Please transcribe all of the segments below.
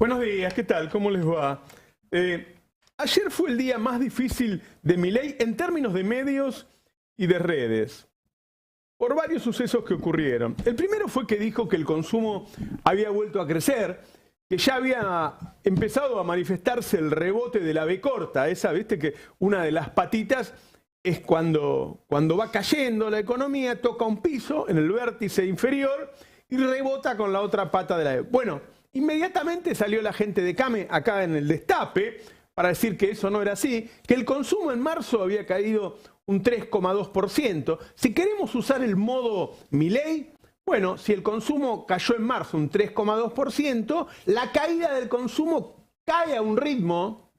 Buenos días, ¿qué tal? ¿Cómo les va? Ayer fue el día más difícil de Milei en términos de medios y de redes, por varios sucesos que ocurrieron. El primero fue que dijo que el consumo había vuelto a crecer, que ya había empezado a manifestarse el rebote de la B corta, esa, viste, que una de las patitas es cuando va cayendo la economía, toca un piso en el vértice inferior y rebota con la otra pata de la B. Bueno, inmediatamente salió la gente de CAME acá en el Destape para decir que eso no era así, que el consumo en marzo había caído un 3,2%. Si queremos usar el modo Milei, bueno, si el consumo cayó en marzo un 3,2%, la caída del consumo cae a un ritmo,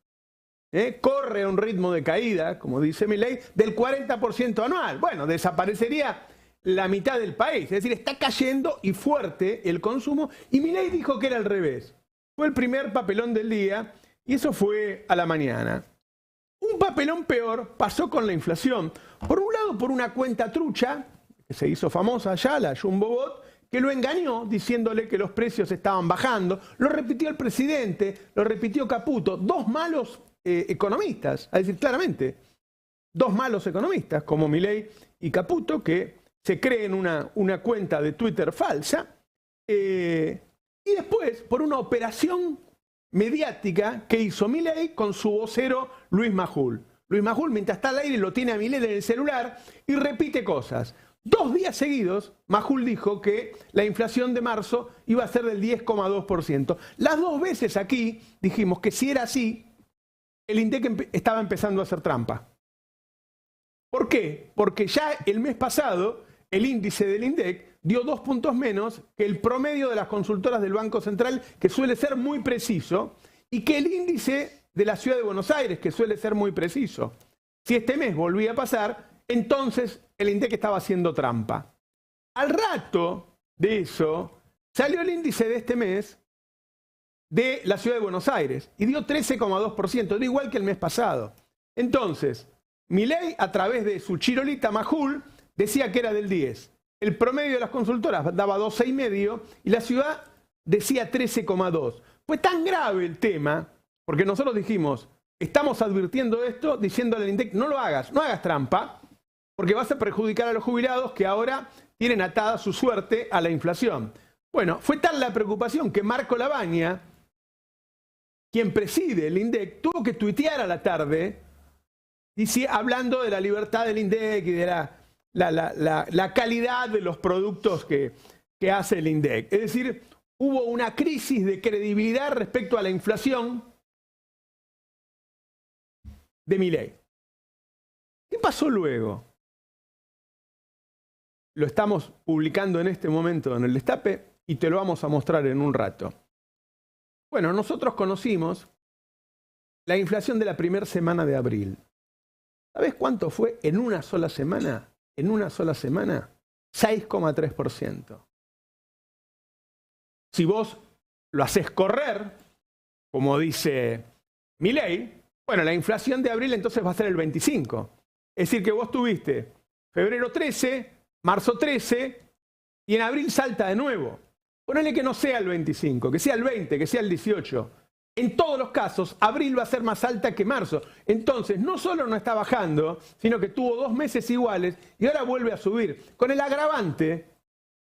corre a un ritmo de caída, como dice Milei, del 40% anual. Bueno, desaparecería la mitad del país, es decir, está cayendo y fuerte el consumo, y Milei dijo que era al revés. Fue el primer papelón del día y eso fue a la mañana. Un papelón peor pasó con la inflación. Por un lado, por una cuenta trucha, que se hizo famosa ya, la Jumbobot, que lo engañó diciéndole que los precios estaban bajando. Lo repitió el presidente, lo repitió Caputo, dos malos economistas, es decir, claramente, dos malos economistas como Milei y Caputo, que se creen una cuenta de Twitter falsa, y después por una operación mediática que hizo Milei con su vocero Luis Majul. Luis Majul, mientras está al aire, lo tiene a Milei en el celular y repite cosas. 2 días seguidos, Majul dijo que la inflación de marzo iba a ser del 10,2%. Las 2 veces aquí dijimos que si era así, el INDEC estaba empezando a hacer trampa. ¿Por qué? Porque ya el mes pasado el índice del INDEC dio 2 puntos menos que el promedio de las consultoras del Banco Central, que suele ser muy preciso, y que el índice de la Ciudad de Buenos Aires, que suele ser muy preciso. Si este mes volvía a pasar, entonces el INDEC estaba haciendo trampa. Al rato de eso, salió el índice de este mes de la Ciudad de Buenos Aires y dio 13,2%, dio igual que el mes pasado. Entonces, Milei, a través de su chirolita Majul, decía que era del 10. El promedio de las consultoras daba 12,5 y la ciudad decía 13,2. Fue tan grave el tema, porque nosotros dijimos, estamos advirtiendo esto, diciéndole al INDEC, no lo hagas, no hagas trampa, porque vas a perjudicar a los jubilados que ahora tienen atada su suerte a la inflación. Bueno, fue tal la preocupación que Marco Lavagna, quien preside el INDEC, tuvo que tuitear a la tarde, hablando de la libertad del INDEC y de la calidad de los productos que hace el INDEC. Es decir, hubo una crisis de credibilidad respecto a la inflación de Milei. ¿Qué pasó luego? Lo estamos publicando en este momento en el Destape y te lo vamos a mostrar en un rato. Bueno, nosotros conocimos la inflación de la primera semana de abril. ¿Sabés cuánto fue en una sola semana? En una sola semana, 6,3%. Si vos lo haces correr, como dice Milei, bueno, la inflación de abril entonces va a ser el 25%. Es decir, que vos tuviste febrero 13, marzo 13, y en abril salta de nuevo. Ponele que no sea el 25, que sea el 20, que sea el 18. En todos los casos, abril va a ser más alta que marzo. Entonces, no solo no está bajando, sino que tuvo 2 meses iguales y ahora vuelve a subir. Con el agravante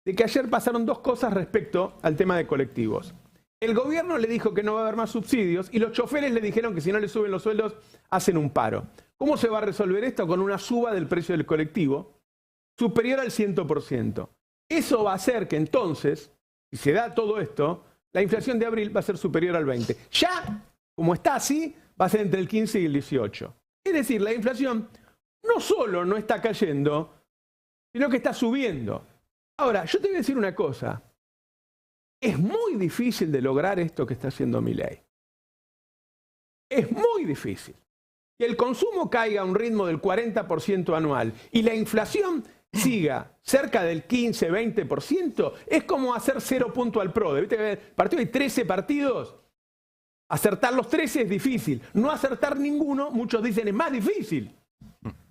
de que ayer pasaron 2 cosas respecto al tema de colectivos. El gobierno le dijo que no va a haber más subsidios y los choferes le dijeron que si no le suben los sueldos, hacen un paro. ¿Cómo se va a resolver esto? Con una suba del precio del colectivo superior al 100%. Eso va a hacer que entonces, si se da todo esto, la inflación de abril va a ser superior al 20. Ya, como está así, va a ser entre el 15 y el 18. Es decir, la inflación no solo no está cayendo, sino que está subiendo. Ahora, yo te voy a decir una cosa. Es muy difícil de lograr esto que está haciendo Milei. Es muy difícil. Que el consumo caiga a un ritmo del 40% anual y la inflación siga cerca del 15-20%, es como hacer 0 punto al PRODE. ¿Viste que el partido hay 13 partidos? Acertar los 13 es difícil. No acertar ninguno, muchos dicen, es más difícil.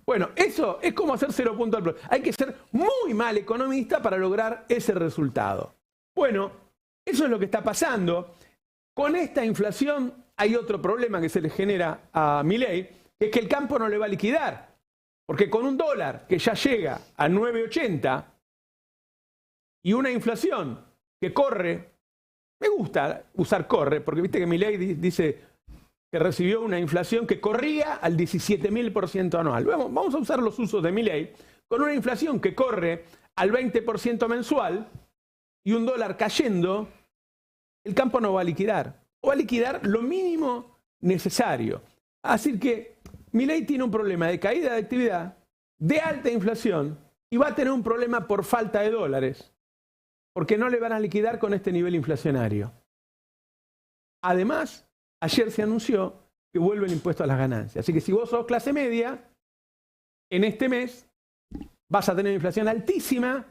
Bueno, eso es como hacer 0 punto al PRODE. Hay que ser muy mal economista para lograr ese resultado. Bueno, eso es lo que está pasando. Con esta inflación hay otro problema que se le genera a Milei, que es que el campo no le va a liquidar. Porque con un dólar que ya llega a 9,80 y una inflación que corre, me gusta usar corre, porque viste que Milei dice que recibió una inflación que corría al 17.000% anual. Vamos a usar los usos de Milei. Con una inflación que corre al 20% mensual y un dólar cayendo, el campo no va a liquidar. O va a liquidar lo mínimo necesario. Así que Milei tiene un problema de caída de actividad, de alta inflación, y va a tener un problema por falta de dólares, porque no le van a liquidar con este nivel inflacionario. Además, ayer se anunció que vuelve el impuesto a las ganancias. Así que si vos sos clase media, en este mes vas a tener inflación altísima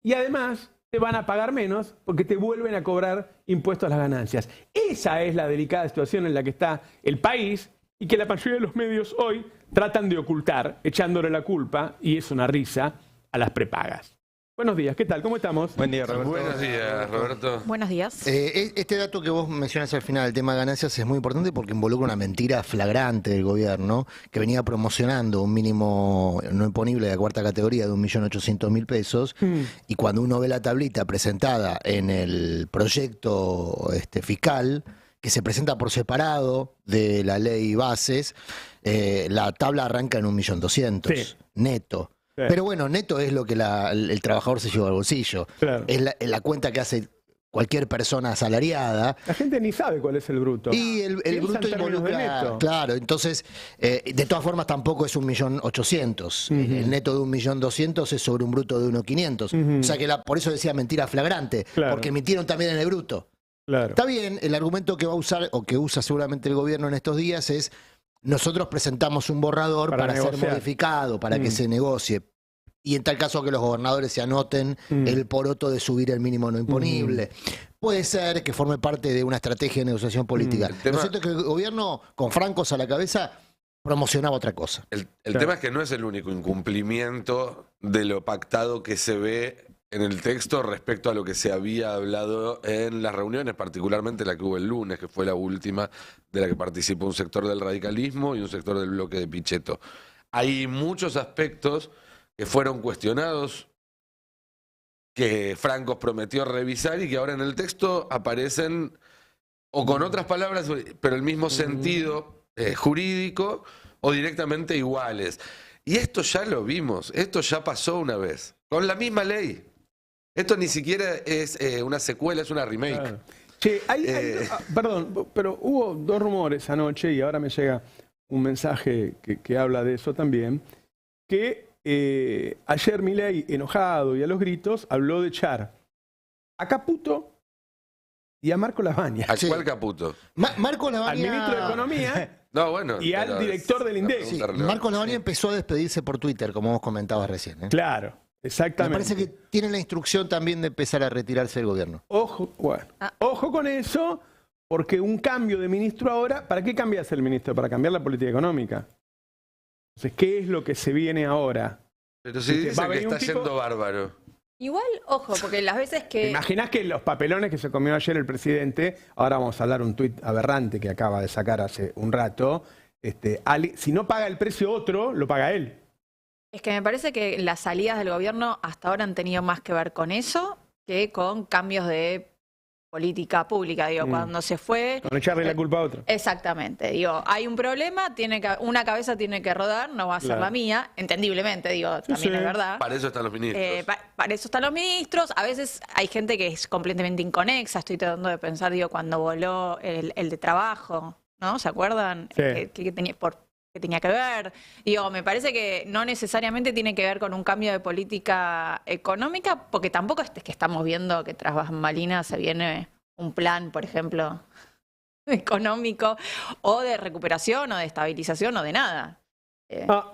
y además te van a pagar menos porque te vuelven a cobrar impuestos a las ganancias. Esa es la delicada situación en la que está el país y que la mayoría de los medios hoy tratan de ocultar, echándole la culpa, y es una risa, a las prepagas. Buenos días, ¿qué tal? ¿Cómo estamos? Buen día, Roberto. Buenos días, Roberto. Buenos días. Este dato que vos mencionas al final, el tema de ganancias, es muy importante porque involucra una mentira flagrante del gobierno que venía promocionando un mínimo no imponible de cuarta categoría de 1.800.000 pesos y cuando uno ve la tablita presentada en el proyecto fiscal, que se presenta por separado de la ley bases, la tabla arranca en 1.200.000 Sí. neto. Sí. Pero bueno, neto es lo que el trabajador se lleva al bolsillo. Claro. Es la cuenta que hace cualquier persona asalariada. La gente ni sabe cuál es el bruto. Y el Piensa bruto en términos de involucra. neto. Claro, entonces, de todas formas tampoco es 1.800.000. El neto de 1.200.000 es sobre un bruto de 1.500.000. O sea que por eso decía mentira flagrante, Claro. porque mintieron también en el bruto. Claro. Está bien, el argumento que va a usar o que usa seguramente el gobierno en estos días es: nosotros presentamos un borrador para ser negociar. modificado, para que se negocie. Y en tal caso que los gobernadores se anoten el poroto de subir el mínimo no imponible. Puede ser que forme parte de una estrategia de negociación política. Lo cierto es que el gobierno, con francos a la cabeza, promocionaba otra cosa. El tema es que no es el único incumplimiento de lo pactado que se ve en el texto respecto a lo que se había hablado en las reuniones, particularmente la que hubo el lunes, que fue la última de la que participó un sector del radicalismo y un sector del bloque de Pichetto. Hay muchos aspectos que fueron cuestionados, que Francos prometió revisar y que ahora en el texto aparecen, o con otras palabras, pero el mismo sentido jurídico, o directamente iguales. Y esto ya lo vimos, esto ya pasó una vez, con la misma ley. Esto ni siquiera es una secuela, es una remake. Claro. Che, perdón, pero hubo dos rumores anoche y ahora me llega un mensaje que habla de eso también, que ayer Milei, enojado y a los gritos, habló de echar a Caputo y a Marco Lavagna. ¿A Sí. cuál Caputo? Marco Al Lavagna... ministro de Economía No, bueno. y al pero director es del una INDEC. Sí, pregunta relevante. Marco Lavagna empezó a despedirse por Twitter, como vos comentabas recién. Claro, Me exactamente. parece que tiene la instrucción también de empezar a retirarse del gobierno. Ojo, bueno, ojo con eso, porque un cambio de ministro ahora, ¿para qué cambias el ministro? Para cambiar la política económica. Entonces, ¿qué es lo que se viene ahora? Pero si Va a dicen que venir un está tipo- yendo bárbaro. Igual, ojo, porque las veces ¿Te que... imaginás que los papelones que se comió ayer el presidente, ahora vamos a hablar un tuit aberrante que acaba de sacar hace un rato, si no paga el precio otro, lo paga él. Es que me parece que las salidas del gobierno hasta ahora han tenido más que ver con eso que con cambios de política pública. Digo, cuando se fue... Con echarle la culpa a otro. Exactamente, digo, hay un problema, una cabeza tiene que rodar, no va a ser Claro. la mía, entendiblemente, digo, también sí. es verdad. Para eso están los ministros. Para eso están los ministros, a veces hay gente que es completamente inconexa, estoy tratando de pensar, digo, cuando voló el de trabajo, ¿no? ¿Se acuerdan? Sí. Que tenía que ver. Digo, me parece que no necesariamente tiene que ver con un cambio de política económica, porque tampoco es que estamos viendo que tras bambalinas se viene un plan, por ejemplo, económico, o de recuperación, o de estabilización, o de nada.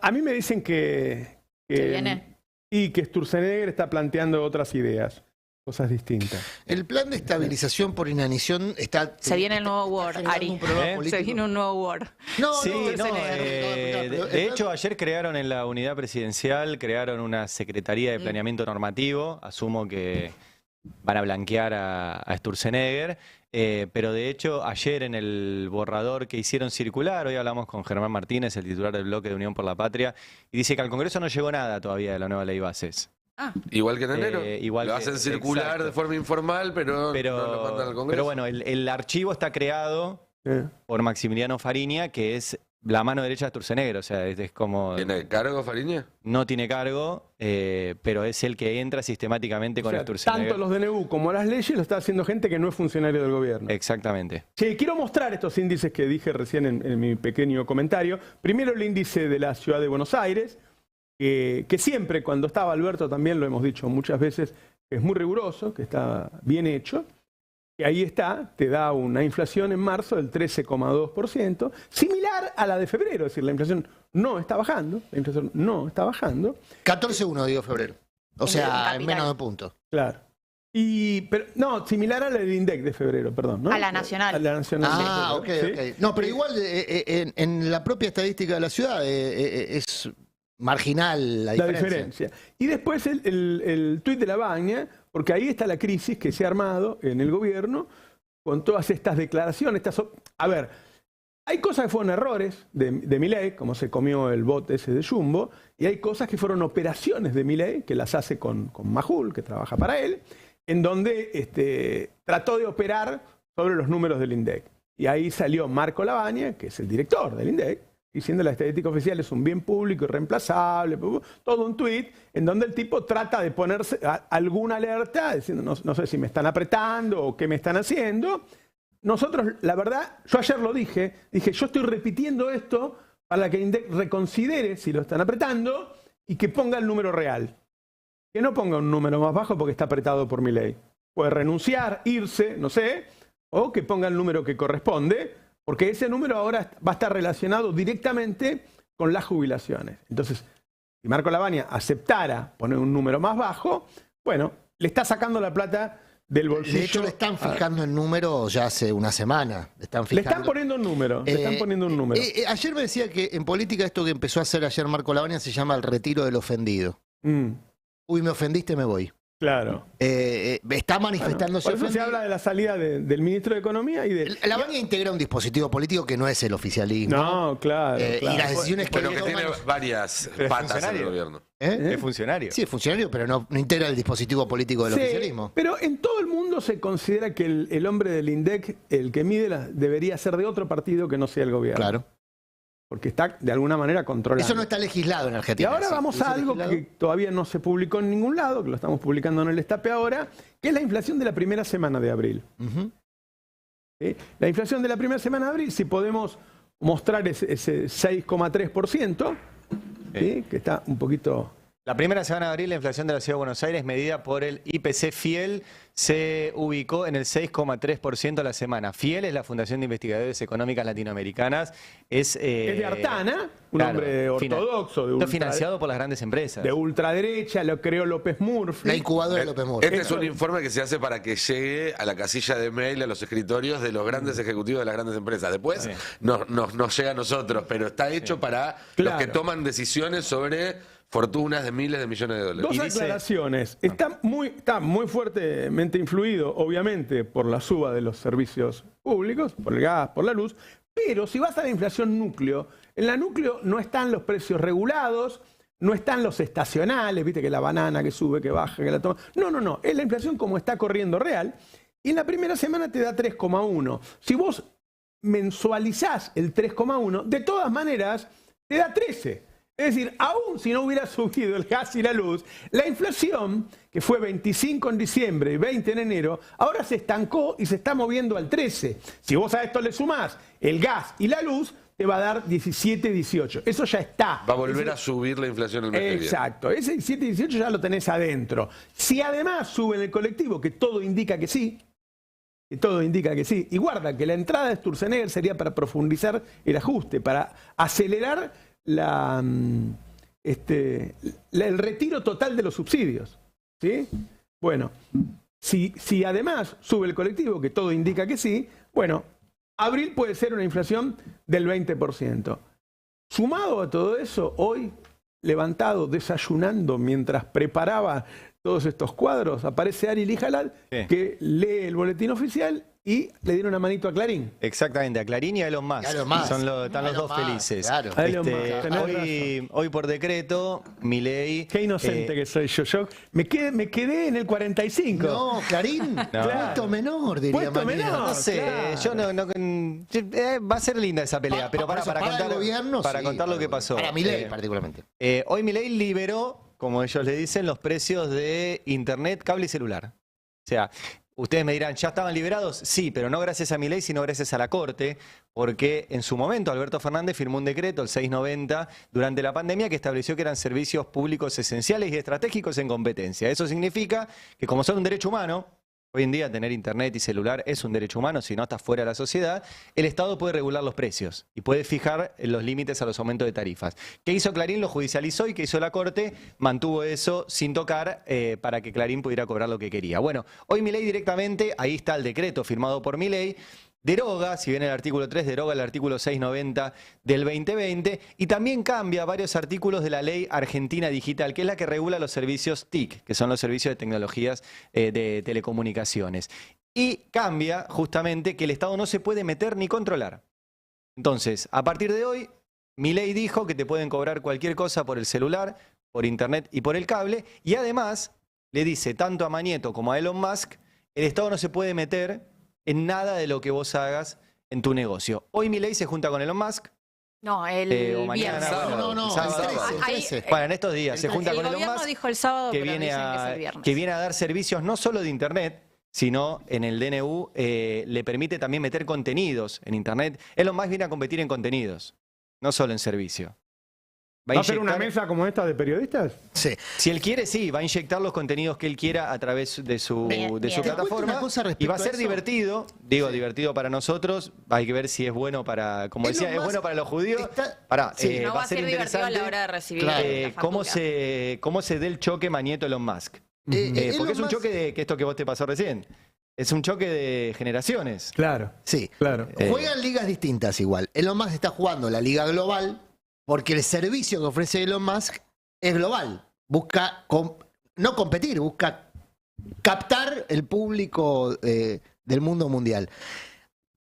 A mí me dicen que ¿Se viene? Y que Sturzenegger está planteando otras ideas, cosas distintas. El plan de estabilización por inanición está... Se viene el nuevo Word, generando Ari. un problema político. Se viene un nuevo Word. No, Sí, no, no, pero de hecho ayer crearon en la unidad presidencial, crearon una Secretaría de Planeamiento Normativo, asumo que van a blanquear a Sturzenegger. Pero de hecho, ayer en el borrador que hicieron circular, hoy hablamos con Germán Martínez, el titular del bloque de Unión por la Patria, y dice que al Congreso no llegó nada todavía de la nueva ley bases. Igual que en enero. Igual lo que- hacen circular exacto. de forma informal, pero no lo mandan al Congreso. Pero bueno, el archivo está creado por Maximiliano Fariña, que es la mano derecha de Sturzenegger, o sea, es como... ¿Tiene cargo, Fariña? No tiene cargo, pero es el que entra sistemáticamente O con sea, Sturzenegger. tanto los DNU como las leyes lo está haciendo gente que no es funcionario del gobierno. Exactamente. Che, quiero mostrar estos índices que dije recién en mi pequeño comentario. Primero el índice de la ciudad de Buenos Aires, que siempre, cuando estaba Alberto también lo hemos dicho muchas veces, que es muy riguroso, que está bien hecho. Que ahí está, te da una inflación en marzo del 13,2%, similar a la de febrero, es decir, la inflación no está bajando, 14,1 digo febrero. O sea, Capital. en menos de punto. Claro. Pero, no, similar a la del INDEC de febrero, perdón. ¿no? A la nacional. A la nacional. Ah, ok, ¿sí? ok. No, pero igual en la propia estadística de la ciudad es marginal la La diferencia. diferencia. Y después el tuit de la Baña, porque ahí está la crisis que se ha armado en el gobierno con todas estas declaraciones. A ver, hay cosas que fueron errores de Milei, como se comió el bot ese de Jumbo, y hay cosas que fueron operaciones de Milei, que las hace con Majul, que trabaja para él, en donde trató de operar sobre los números del INDEC. Y ahí salió Marco Labaña, que es el director del INDEC, diciendo la estadística oficial es un bien público irreemplazable, todo un tuit en donde el tipo trata de ponerse alguna alerta, diciendo no sé si me están apretando o qué me están haciendo. Nosotros, la verdad, yo ayer lo dije, yo estoy repitiendo esto para que INDEC reconsidere si lo están apretando y que ponga el número real. Que no ponga un número más bajo porque está apretado por mi ley. Puede renunciar, irse, no sé, o que ponga el número que corresponde, porque ese número ahora va a estar relacionado directamente con las jubilaciones. Entonces, si Marco Labaña aceptara poner un número más bajo, bueno, le está sacando la plata del bolsillo. De hecho, le están fijando el número ya hace una semana. Le están poniendo un número. Le están poniendo un número. Ayer me decía que en política esto que empezó a hacer ayer Marco Labaña se llama el retiro del ofendido. Uy, me ofendiste, me voy. Claro. Está manifestándose por eso ofendido. se habla de la salida del ministro de Economía y de... Labaña integra un dispositivo político que no es el oficialismo. No, claro. Y las decisiones que Pero que toman... tiene varias Pero es patas en el funcionario. gobierno. ¿Eh? Es funcionario. Sí, es funcionario, pero no integra el dispositivo político del Sí, oficialismo. pero en todo el mundo se considera que el hombre del INDEC, el que mide, debería ser de otro partido que no sea el gobierno. Claro. Porque está de alguna manera controlado. Eso no está legislado en Y Argentina. ahora ¿sí? vamos a ¿Dice algo legislado? que todavía no se publicó en ningún lado, que lo estamos publicando en el Destape ahora, que es la inflación de la primera semana de abril. Ujú. ¿Sí? La inflación de la primera semana de abril, si podemos mostrar ese 6,3%, ¿sí? Que está un poquito... La primera semana de abril, la inflación de la Ciudad de Buenos Aires, medida por el IPC Fiel, se ubicó en el 6,3% a la semana. Fiel es la Fundación de Investigadores Económicas Latinoamericanas. Es de Artana, un hombre ortodoxo. Está financiado por las grandes empresas. De ultraderecha, lo creó López Murphy. La incubadora de López Murphy. Este es un informe que se hace para que llegue a la casilla de mail, a los escritorios de los grandes ejecutivos de las grandes empresas. Después Sí. nos llega a nosotros, pero está hecho para Claro. los que toman decisiones sobre fortunas de miles de millones de dólares. Dos Y dice- aclaraciones. Está muy fuertemente influido, obviamente, por la suba de los servicios públicos, por el gas, por la luz, pero si vas a la inflación núcleo, en la núcleo no están los precios regulados, no están los estacionales, viste que la banana que sube, que baja, que la toma. No, es la inflación como está corriendo real, y en la primera semana te da 3,1. Si vos mensualizás el 3,1, de todas maneras te da 13. Es decir, aún si no hubiera subido el gas y la luz, la inflación, que fue 25 en diciembre y 20 en enero, ahora se estancó y se está moviendo al 13. Si vos a esto le sumás el gas y la luz, te va a dar 17, 18. Eso ya está. Va a volver a subir la inflación el mes que viene. Exacto. Ese 17, 18 ya lo tenés adentro. Si además sube en el colectivo, que todo indica que sí, y guarda que la entrada de Sturzenegger sería para profundizar el ajuste, para acelerar el retiro total de los subsidios. ¿Sí? Bueno, si además sube el colectivo, que todo indica que sí, bueno, abril puede ser una inflación del 20%. Sumado a todo eso, hoy, levantado, desayunando, mientras preparaba todos estos cuadros, aparece Ari Lijalad, Sí. que lee el boletín oficial y le dieron una manito a Clarín. Exactamente, a Clarín y a Elon Musk. A Elon Musk. Están los Elon dos Musk, felices. claro. A Elon Musk, tenés Hoy por decreto, Milei... Qué inocente que soy yo. Yo me quedé en el 45. No, Clarín, puesto menor, diría Puesto Manera. menor. No sé, claro. yo va a ser linda esa pelea, pero por eso, para para contar, el gobierno, para sí, contar lo para que el- pasó. Para Milei, particularmente. Hoy Milei liberó, como ellos le dicen, los precios de internet, cable y celular. O sea, ustedes me dirán, ¿ya estaban liberados? Sí, pero no gracias a Milei, sino gracias a la Corte, porque en su momento Alberto Fernández firmó un decreto, el 690, durante la pandemia, que estableció que eran servicios públicos esenciales y estratégicos en competencia. Eso significa que como son un derecho humano, hoy en día tener internet y celular es un derecho humano, si no estás fuera de la sociedad, el Estado puede regular los precios y puede fijar los límites a los aumentos de tarifas. ¿Qué hizo Clarín? Lo judicializó y ¿qué hizo la Corte? Mantuvo eso sin tocar para que Clarín pudiera cobrar lo que quería. Bueno, hoy Milei directamente, ahí está el decreto firmado por Milei, deroga, si bien el artículo 3 deroga el artículo 690 del 2020 y también cambia varios artículos de la ley Argentina Digital, que es la que regula los servicios TIC, que son los servicios de tecnologías de telecomunicaciones. Y cambia justamente que el Estado no se puede meter ni controlar. Entonces, a partir de hoy, Milei dijo que te pueden cobrar cualquier cosa por el celular, por internet y por el cable, y además le dice tanto a Mañeto como a Elon Musk, el Estado no se puede meter en nada de lo que vos hagas en tu negocio. Hoy Milei se junta con Elon Musk, No, el o mañana, viernes. bueno, No, el el sábado. 13, el Ahí- 13. Bueno, en estos días se junta El con Elon gobierno Musk, dijo el sábado, que pero viene, dicen que es el viernes. que viene a dar servicios no solo de internet, sino en el DNU le permite también meter contenidos en internet. Elon Musk viene a competir en contenidos, no solo en servicio. ¿Va a hacer una inyectar- mesa como esta de periodistas? Sí. Si él quiere, sí, va a inyectar los contenidos que él quiera a través de su, Bien, de su bien. Te cuento plataforma. una cosa Y va a respecto a ser eso. divertido, digo, divertido para nosotros. Hay que ver si es bueno para, como Elon decía, es Musk bueno para los judíos. está- Pará, Sí. No va a ser divertido a la interesante, hora de recibir Claro. la cómo factura. cómo se dé el choque Mañeto-Elon Musk. Elon Porque es un Musk- choque de que esto que vos te pasó recién. Es un choque de generaciones. Claro, Sí. claro. Juegan ligas distintas igual. Elon Musk está jugando la liga global porque el servicio que ofrece Elon Musk es global. Busca no competir, busca captar el público del mundo mundial.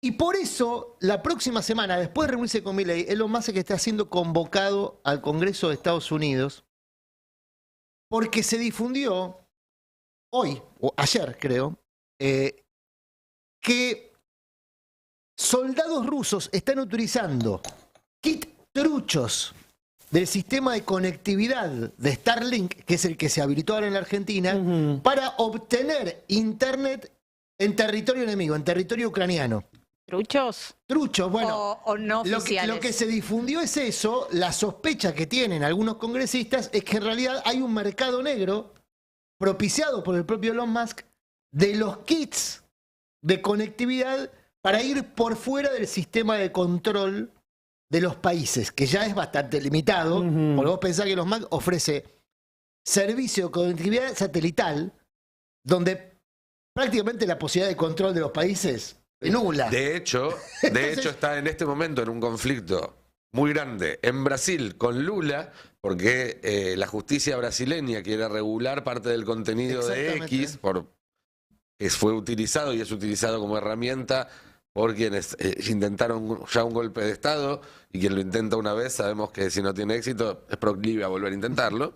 Y por eso, la próxima semana, después de reunirse con Milei, Elon Musk está siendo convocado al Congreso de Estados Unidos porque se difundió hoy, o ayer creo, que soldados rusos están utilizando kits truchos del sistema de conectividad de Starlink, que es el que se habilitó ahora en la Argentina, Ujú. para obtener internet en territorio enemigo, en territorio ucraniano. ¿Truchos? Truchos, bueno. O no oficiales. Lo que se difundió es eso. La sospecha que tienen algunos congresistas es que en realidad hay un mercado negro propiciado por el propio Elon Musk de los kits de conectividad para ir por fuera del sistema de control de los países, que ya es bastante limitado, Ujú. porque vos pensás que Elon Musk ofrece servicio de conectividad satelital donde prácticamente la posibilidad de control de los países es nula. De hecho, está en este momento en un conflicto muy grande en Brasil con Lula, porque la justicia brasileña quiere regular parte del contenido de Exactamente. X, que fue utilizado y es utilizado como herramienta por quienes intentaron ya un golpe de Estado, y quien lo intenta una vez sabemos que si no tiene éxito es proclive a volver a intentarlo.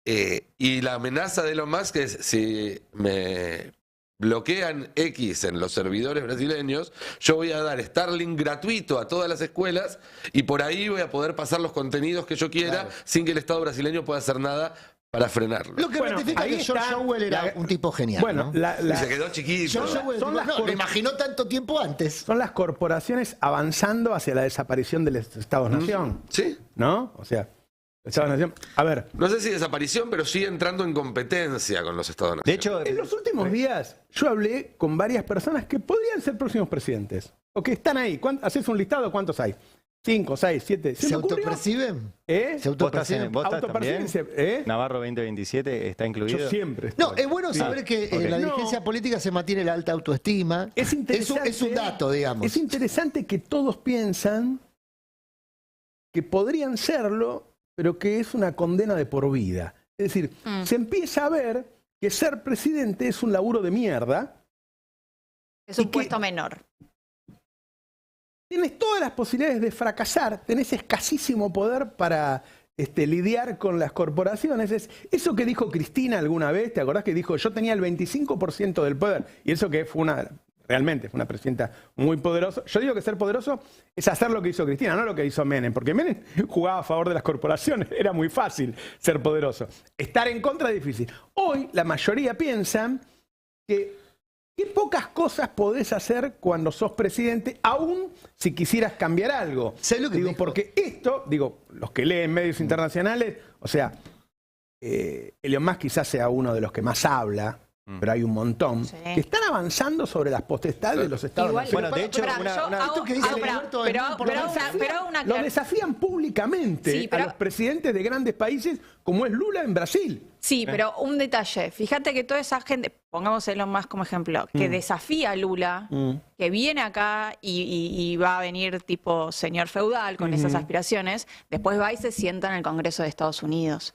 Y la amenaza de Elon Musk es: si me bloquean X en los servidores brasileños, yo voy a dar Starlink gratuito a todas las escuelas y por ahí voy a poder pasar los contenidos que yo quiera, Claro. sin que el Estado brasileño pueda hacer nada para frenarlo. Lo que Bueno, ratifica ahí que George está Orwell era la- un tipo genial. Bueno, ¿no? Y se quedó chiquito. George Orwell son las lo imaginó tanto tiempo antes. son las corporaciones avanzando hacia la desaparición del Estados-Nación, Sí. ¿no? O sea, Estados-Nación. A ver, No sé si desaparición, pero sí entrando en competencia con los Estados Unidos. De hecho, en los últimos días yo hablé con varias personas que podrían ser próximos presidentes, o que están ahí. ¿Haces un listado? ¿Cuántos hay? 5, 6, 7. ¿Se autoperciben? ¿Eh? ¿Se vos estás, autoperciben? vos estás también. Autopercibencia, ¿eh? Navarro 2027 está incluido. Yo siempre. No, estoy. es bueno Sí. saber que ok. en la No. dirigencia política se mantiene la alta autoestima. Es interesante. Es un dato, digamos. Es interesante que todos piensan que podrían serlo, pero que es una condena de por vida. Es decir, se empieza a ver que ser presidente es un laburo de mierda. Es un puesto menor. Tienes todas las posibilidades de fracasar, tenés escasísimo poder para lidiar con las corporaciones. Es eso que dijo Cristina alguna vez, ¿te acordás que dijo yo tenía el 25% del poder? Y eso que fue realmente fue una presidenta muy poderosa. Yo digo que ser poderoso es hacer lo que hizo Cristina, no lo que hizo Menem, porque Menem jugaba a favor de las corporaciones, era muy fácil ser poderoso. Estar en contra es difícil. Hoy la mayoría piensan que qué pocas cosas podés hacer cuando sos presidente, aún si quisieras cambiar algo. ¿Sabés lo que digo, porque esto, digo, los que leen medios internacionales, o sea, Elon Musk quizás sea uno de los que más habla, pero hay un montón, que están avanzando sobre las potestades de los Estados Unidos. Bueno, de hecho, Los desafían públicamente a los presidentes de grandes países como es Lula en Brasil. Sí, pero un detalle. Fíjate que toda esa gente, pongamos Elon Musk como ejemplo, que desafía a Lula, que viene acá y va a venir tipo señor feudal con esas aspiraciones, después va y se sienta en el Congreso de Estados Unidos.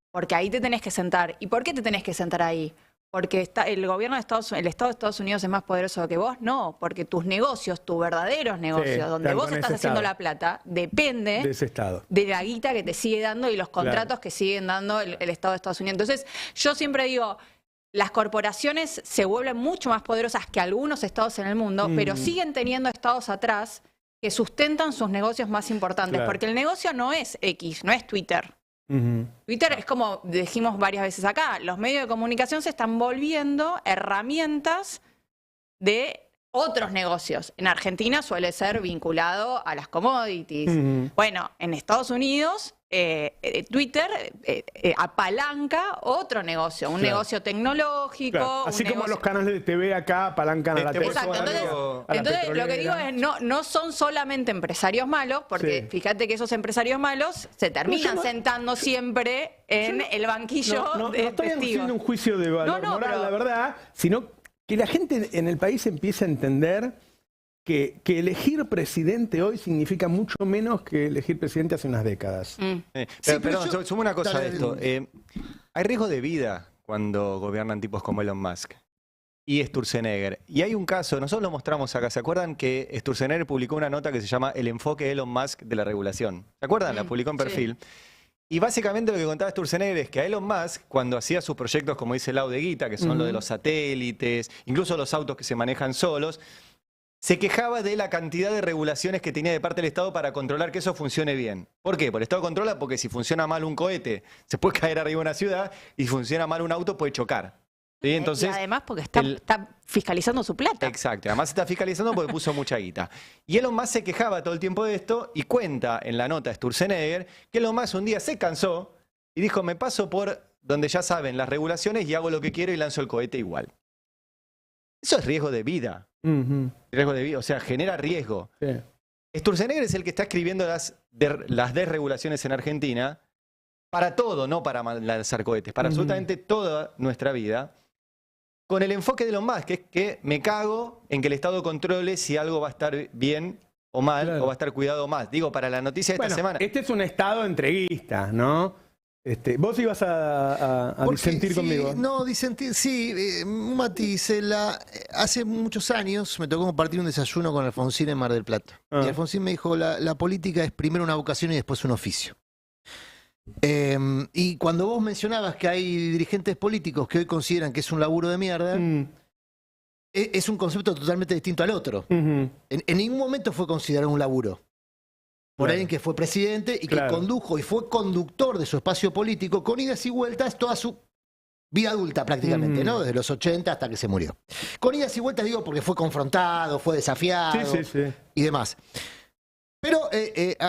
Porque ahí te tenés que sentar. ¿Y por qué te tenés que sentar ahí? Porque el gobierno de Estados Unidos, el Estado de Estados Unidos es más poderoso que vos, no, porque tus negocios, tus verdaderos negocios, donde vos estás haciendo la plata, depende de ese Estado, de la guita que te sigue dando y los contratos que siguen dando el Estado de Estados Unidos. Entonces, yo siempre digo, las corporaciones se vuelven mucho más poderosas que algunos estados en el mundo, pero siguen teniendo estados atrás que sustentan sus negocios más importantes, porque el negocio no es X, no es Twitter. Twitter es como dijimos varias veces acá, los medios de comunicación se están volviendo herramientas de otros negocios. En Argentina suele ser vinculado a las commodities. Bueno, en Estados Unidos Twitter apalanca otro negocio, un negocio tecnológico. Así como negocio... los canales de TV acá apalancan a la TV. Exacto, entonces lo que digo es, no son solamente empresarios malos, porque fíjate que esos empresarios malos se terminan sentando siempre en el banquillo no de estoy testigos. haciendo un juicio de valor moral, la verdad, sino que la gente en el país empiece a entender que elegir presidente hoy significa mucho menos que elegir presidente hace unas décadas. Perdón, sumo una cosa a esto. Hay riesgo de vida cuando gobiernan tipos como Elon Musk y Sturzenegger. Y hay un caso, nosotros lo mostramos acá, ¿se acuerdan que Sturzenegger publicó una nota que se llama El enfoque de Elon Musk de la regulación? ¿Se acuerdan? La publicó en Perfil. Y básicamente lo que contaba Sturzenegger es que a Elon Musk, cuando hacía sus proyectos, como dice Lau de Guita, que son lo de los satélites, incluso los autos que se manejan solos, se quejaba de la cantidad de regulaciones que tenía de parte del Estado para controlar que eso funcione bien. ¿Por qué? Porque el Estado controla porque si funciona mal un cohete, se puede caer arriba de una ciudad, y si funciona mal un auto, puede chocar. ¿Sí? Entonces, y además porque está fiscalizando su plata. Exacto, además está fiscalizando porque puso mucha guita. Y Elon Musk se quejaba todo el tiempo de esto y cuenta en la nota de Sturzenegger que Elon Musk un día se cansó y dijo, me paso por donde ya saben las regulaciones y hago lo que quiero y lanzo el cohete igual. Eso es riesgo de vida. Riesgo de vida, o sea, genera riesgo. Sturzenegger es el que está escribiendo las desregulaciones en Argentina para todo, no para lanzar cohetes, para absolutamente toda nuestra vida, con el enfoque de Elon Musk, que es que me cago en que el Estado controle si algo va a estar bien o mal, o va a estar cuidado más. Digo, para la noticia de esta semana. Este es un Estado entreguista, ¿no? Vos ibas a disentir conmigo. No, disentir, sí, un matiz. Hace muchos años me tocó compartir un desayuno con Alfonsín en Mar del Plata. Y Alfonsín me dijo, la política es primero una vocación y después un oficio. Y cuando vos mencionabas que hay dirigentes políticos que hoy consideran que es un laburo de mierda, es un concepto totalmente distinto al otro. En ningún momento fue considerado un laburo. Por alguien que fue presidente y que condujo y fue conductor de su espacio político con idas y vueltas toda su vida adulta prácticamente, ¿no? Desde los 80 hasta que se murió. Con idas y vueltas digo porque fue confrontado, fue desafiado y demás. Pero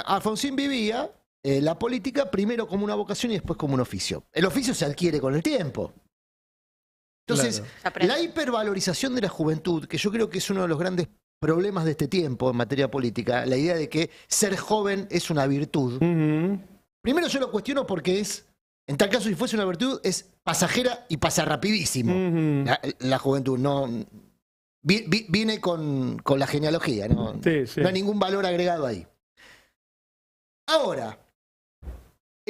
Alfonsín vivía la política primero como una vocación y después como un oficio. El oficio se adquiere con el tiempo. Entonces, la hipervalorización de la juventud, que yo creo que es uno de los grandes problemas de este tiempo en materia política, la idea de que ser joven es una virtud. Primero yo lo cuestiono porque en tal caso si fuese una virtud, es pasajera y pasa rapidísimo. La juventud no viene con la genealogía, ¿no? No hay ningún valor agregado ahí. Ahora,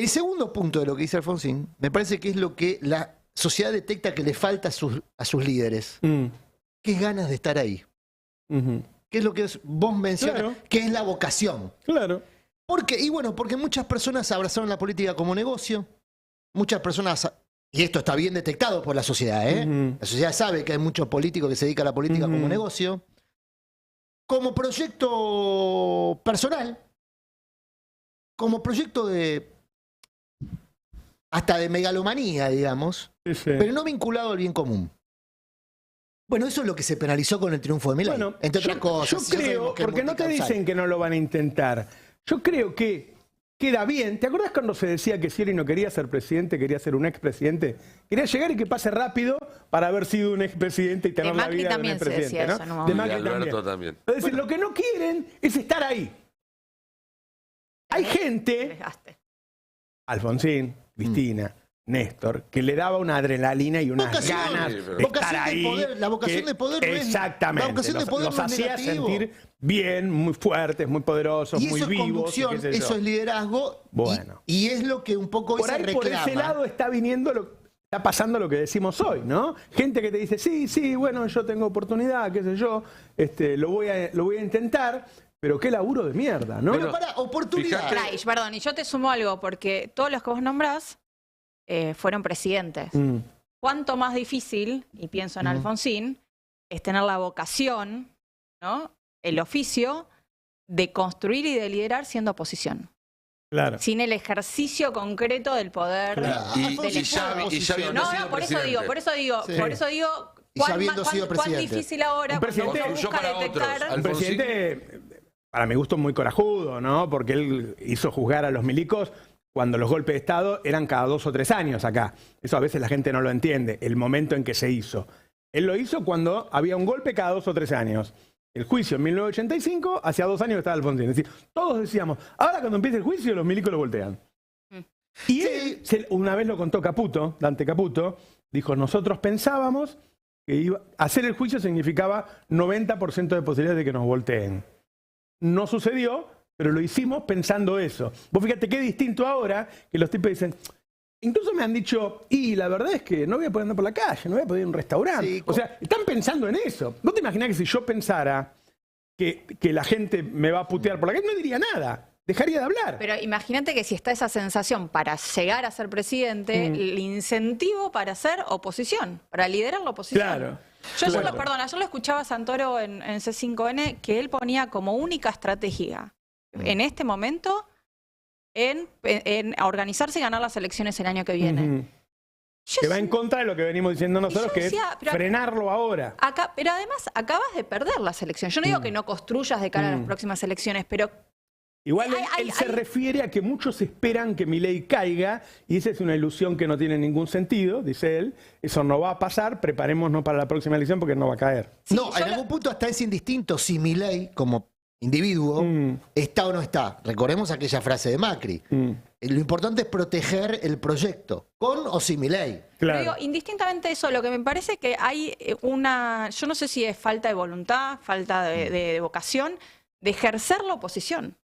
El segundo punto de lo que dice Alfonsín, me parece que es lo que la sociedad detecta que le falta a sus líderes, que es ganas de estar ahí. Que es lo que vos mencionas, Claro. que es la vocación. Claro. Porque muchas personas abrazaron la política como negocio, muchas personas, y esto está bien detectado por la sociedad, la sociedad sabe que hay muchos políticos que se dedican a la política como negocio, como proyecto personal, como proyecto hasta de megalomanía, digamos, Sí, sí. pero no vinculado al bien común. Bueno, eso es lo que se penalizó con el triunfo de Milei, Bueno, entre otras cosas. yo Ya creo, sabemos que es porque no te multicausal. dicen que no lo van a intentar. Yo creo que queda bien. ¿Te acordás cuando se decía que Scioli no quería ser presidente, quería ser un expresidente? Quería llegar y que pase rápido para haber sido un expresidente y tener la Macri vida de un también se expresidente. decía ¿no? eso en un De Y momento. Macri Alberto también. también. Entonces, lo que no quieren es estar ahí. Hay gente, Desgaste. Alfonsín, Cristina, Néstor, que le daba una adrenalina y unas Vocación, ganas sí, pero- de vocación estar de ahí. poder, la vocación que- de poder no es- exactamente. la vocación de poder los no es hacía negativo. sentir bien, muy fuertes, muy poderosos, Y muy eso es vivos. y conducción, qué sé yo. eso es liderazgo. Bueno. Y es lo que un poco hoy Por se ahí, reclama. por ese lado, está viniendo está pasando lo que decimos hoy, ¿no? Gente que te dice, sí, bueno, yo tengo oportunidad, qué sé yo, lo voy a intentar, pero qué laburo de mierda, ¿no? Pero para, oportunidad. fíjate- Raish, perdón, y yo te sumo algo, porque todos los que vos nombrás fueron presidentes. Mm, Cuánto más difícil, y pienso en Alfonsín, es tener la vocación, ¿no? El oficio de construir y de liderar siendo oposición. claro. Sin el ejercicio concreto del poder. Claro. Y Alfonsín ya fue habiendo oposición. No, sido no, por eso presidente. digo, Sí. por eso digo, Y ya habiendo sido cuán presidente. difícil ahora Un cuando presidente uno construyó busca para otros. detectar. Un Alfonsín- presidente, para mi gusto, muy corajudo, ¿no? Porque él hizo juzgar a los milicos cuando los golpes de Estado eran cada 2 o 3 años acá. Eso a veces la gente no lo entiende, el momento en que se hizo. Él lo hizo cuando había un golpe cada 2 o 3 años. El juicio en 1985, hacía 2 años que estaba Alfonsín. Es decir, todos decíamos, ahora cuando empiece el juicio los milicos lo voltean. Y él, una vez lo contó Caputo, Dante Caputo, dijo, nosotros pensábamos que hacer el juicio significaba 90% de posibilidades de que nos volteen. No sucedió, pero lo hicimos pensando eso. Vos fíjate qué distinto ahora que los tipos dicen, incluso me han dicho, y la verdad es que no voy a poder andar por la calle, no voy a poder ir a un restaurante. Sí, o sea, están pensando en eso. ¿Vos te imaginás que si yo pensara que la gente me va a putear por la calle, no diría nada? Dejaría de hablar. Pero imagínate que si está esa sensación para llegar a ser presidente, el incentivo para ser oposición, para liderar la oposición. Claro. Yo ayer claro. ayer lo escuchaba a Santoro en C5N, que él ponía como única estrategia en este momento en organizarse y ganar las elecciones el año que viene. Ujú. Yo Que va en sí- contra de lo que venimos diciendo nosotros, yo que es decía, pero- frenarlo ahora. pero además acabas de perder las elecciones. Yo no digo que no construyas de cara a las próximas elecciones, pero Igual Hay- él se hay- refiere a que muchos esperan que Milei caiga, y esa es una ilusión que no tiene ningún sentido, dice él. Eso no va a pasar, preparémonos para la próxima elección porque no va a caer. sí, No, yo en lo- algún punto hasta es indistinto si Milei, como individuo, está o no está. Recordemos aquella frase de Macri. Lo importante es proteger el proyecto, con o sin Milei. Claro. Pero digo, indistintamente eso, lo que me parece que hay yo no sé si es falta de voluntad, falta de vocación, de ejercer la oposición.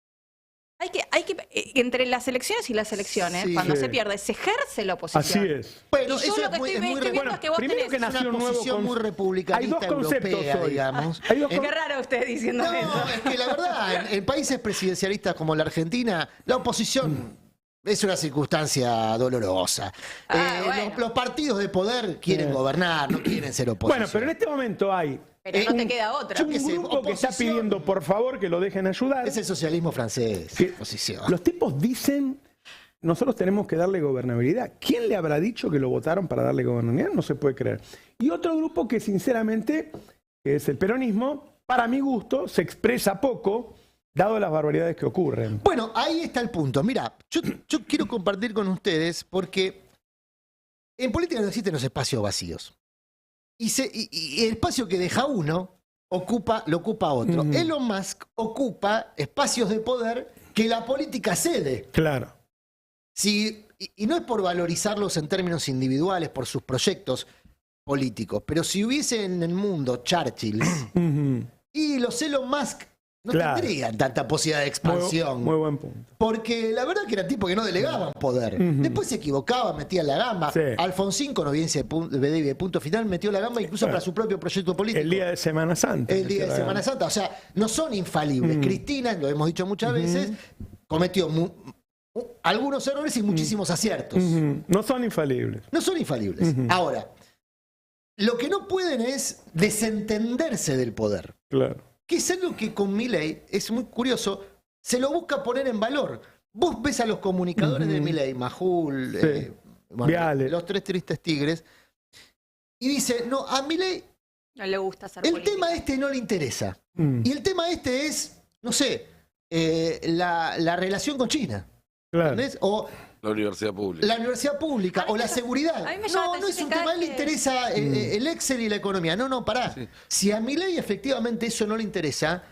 Entre las elecciones y las elecciones, Sí. cuando Sí. se pierde, se ejerce la oposición. Así es. Bueno, Y yo eso lo que estoy viendo es que vos primero tenés que es nació una un nuevo posición muy hay republicanista dos conceptos europea, hoy. digamos. Hay dos Qué raro usted diciendo No, eso. es que la verdad, en países presidencialistas como la Argentina, la oposición es una circunstancia dolorosa. Bueno. Los partidos de poder quieren gobernar, no quieren ser oposición. Bueno, pero en este momento hay Pero no te queda otra. yo un qué sé, grupo que está oposición. pidiendo por favor que lo dejen ayudar. Es el socialismo francés, Que oposición. los tipos dicen, nosotros tenemos que darle gobernabilidad. ¿Quién le habrá dicho que lo votaron para darle gobernabilidad? No se puede creer. Y otro grupo que sinceramente, que es el peronismo, para mi gusto, se expresa poco, dado las barbaridades que ocurren. Bueno, ahí está el punto. Mira, yo quiero compartir con ustedes porque en política no existen los espacios vacíos. Y el espacio que deja uno lo ocupa otro. Ujú. Elon Musk ocupa espacios de poder que la política cede. Claro. Y no es por valorizarlos en términos individuales, por sus proyectos políticos, pero si hubiese en el mundo Churchill Ujú. y los Elon Musk no Claro. tendrían tanta posibilidad de expansión. Muy buen punto. Porque la verdad que eran tipos que no delegaban poder. Después se equivocaban, metían la gamba. Sí. Alfonsín, con audiencia de punto final, metió la gamba incluso para su propio proyecto político. El día de Semana Santa. El día de Semana Santa. O sea, no son infalibles. Cristina, lo hemos dicho muchas veces, cometió algunos errores y muchísimos aciertos. No son infalibles. No son infalibles. Ahora, lo que no pueden es desentenderse del poder. Claro. Que es algo que con Milei es muy curioso, se lo busca poner en valor. Vos ves a los comunicadores de Milei, Majul, Sí. Viale. los tres tristes tigres, y dice, no, a Milei No le gusta hacer el política. tema este no le interesa. Y el tema este es, no sé, la relación con China. Claro. ¿Entendés? O La universidad pública. la universidad pública, A mí o me la llama- seguridad. a mí me llama la No es atención un que tema, cada a él le vez interesa el Excel y la economía. No, pará. Sí. Si a Milei efectivamente eso no le interesa,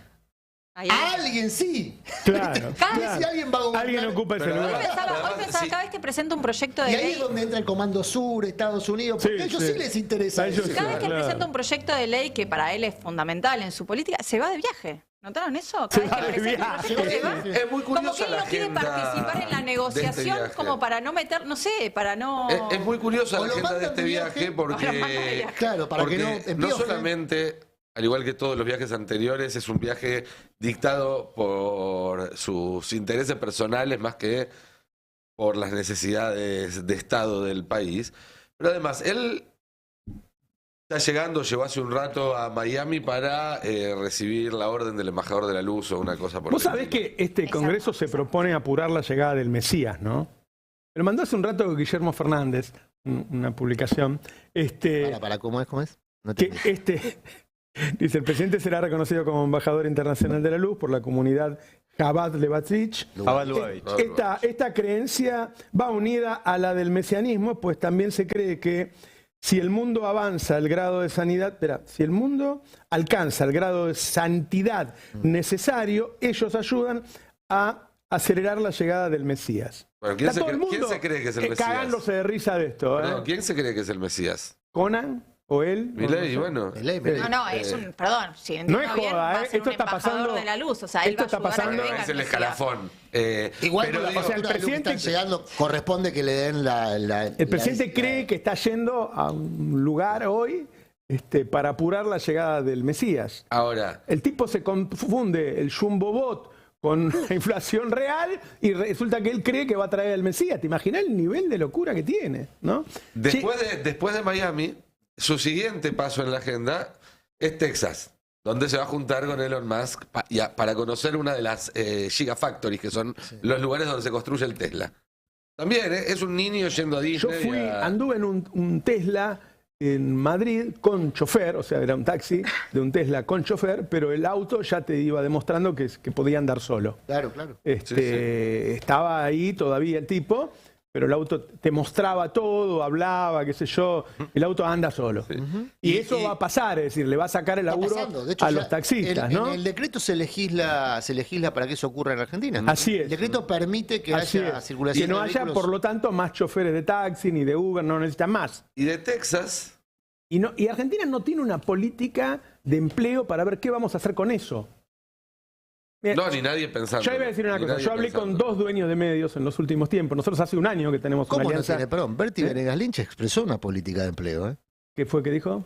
Ahí. a alguien sí. Claro. Cada claro. Si alguien va a gobernar. Alguien ocupa ese Pero Hoy lugar. pensaba, Sí. cada vez que presenta un proyecto de Y ahí ley, es donde entra el Comando Sur, Estados Unidos, porque Sí, a ellos sí. sí les interesa A ellos eso. cada vez que Claro. presenta un proyecto de ley que para él es fundamental en su política, se va de viaje. ¿Notaron eso? Se Cada va vez que de presenta un viaje. proyecto se va. Es muy Como curiosa que él la no quiere agenda participar en la de este negociación viaje. como para no meter, no sé, para no... Es muy curiosa O la lo agenda de mandan este de viaje viaje, o lo mandan de porque, viaje. Claro, para que no porque no empiojen. solamente, al igual que todos los viajes anteriores, es un viaje dictado por sus intereses personales más que por las necesidades de Estado del país. Pero además, él está llegando, llegó hace un rato a Miami para recibir la orden del embajador de la luz o una cosa por Vos el sabés estilo. que este Congreso se propone apurar la llegada del Mesías, ¿no? Me lo mandó hace un rato Guillermo Fernández, una publicación. ¿Cómo es? No te Que dice, el presidente será reconocido como embajador internacional de la luz por la comunidad Chabad Lubavitch. Abad Lubavitch. Esta creencia va unida a la del mesianismo, pues también se cree que si el mundo avanza el grado de sanidad, si el mundo alcanza el grado de santidad necesario, ellos ayudan a acelerar la llegada del Mesías. Bueno, ¿quién Está todo el quién mundo se cree que es el Mesías? cagándose de risa de esto. Perdón, ¿quién se cree que es el Mesías? ¿Conan o él? Milei, bueno. Milei. No, es un, perdón, si No entiendo es bien, joda, va a ser esto un está embajador pasando- de la luz, o sea, él esto va a está ayudar a pasando- que venga Es el Mesías. escalafón. Igual Pero con la digo, o sea, el altura de luz que presidente- están llegando, corresponde que le den El presidente cree que está yendo a un lugar hoy para apurar la llegada del Mesías. ahora, El tipo se confunde el Jumbo Bot con la inflación real y resulta que él cree que va a traer el Mesías. ¿Te imaginas el nivel de locura que tiene? ¿No? después de Miami, su siguiente paso en la agenda es Texas, donde se va a juntar con Elon Musk para conocer una de las Gigafactories, que son los lugares donde se construye el Tesla. También es un niño yendo a Yo Disney. anduve en un Tesla en Madrid con chofer, o sea, era un taxi de un Tesla con chofer, pero el auto ya te iba demostrando que podía andar solo. Claro, claro. Sí. Estaba ahí todavía el tipo, pero el auto te mostraba todo, hablaba, qué sé yo, el auto anda solo. Y eso va a pasar, es decir, le va a sacar el Está laburo pasando. De hecho, a ya los taxistas, en ¿no? el decreto se legisla para que eso ocurra en Argentina. Así es. El decreto permite que Así haya es. circulación Que no de haya, vehículos. por lo tanto, más choferes de taxi ni de Uber, no necesitan más. Y de Texas, Y Argentina no tiene una política de empleo para ver qué vamos a hacer con eso. Mira, no, ni nadie pensando. yo iba a decir una cosa, yo hablé con 2 dueños de medios en los últimos tiempos. Nosotros hace un año que tenemos una ¿Cómo no alianza. tiene? Perdón, Berti Venegas Lynch expresó una política de empleo. ¿Eh? ¿Qué fue que dijo?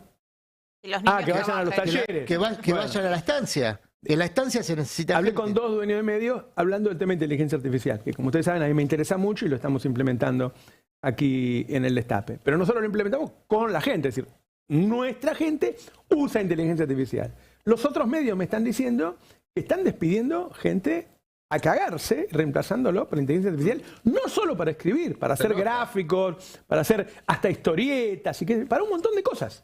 Y los niños Que vayan a los trabajen. talleres. Que Bueno. vayan a la estancia. En la estancia se necesita Hablé gente. con 2 dueños de medios hablando del tema de inteligencia artificial, que como ustedes saben a mí me interesa mucho y lo estamos implementando aquí en el Destape. Pero nosotros lo implementamos con la gente, es decir, nuestra gente usa inteligencia artificial. Los otros medios me están diciendo que están despidiendo gente a cagarse, reemplazándolo por inteligencia artificial, no solo para escribir, para hacer gráficos, para hacer hasta historietas, para un montón de cosas.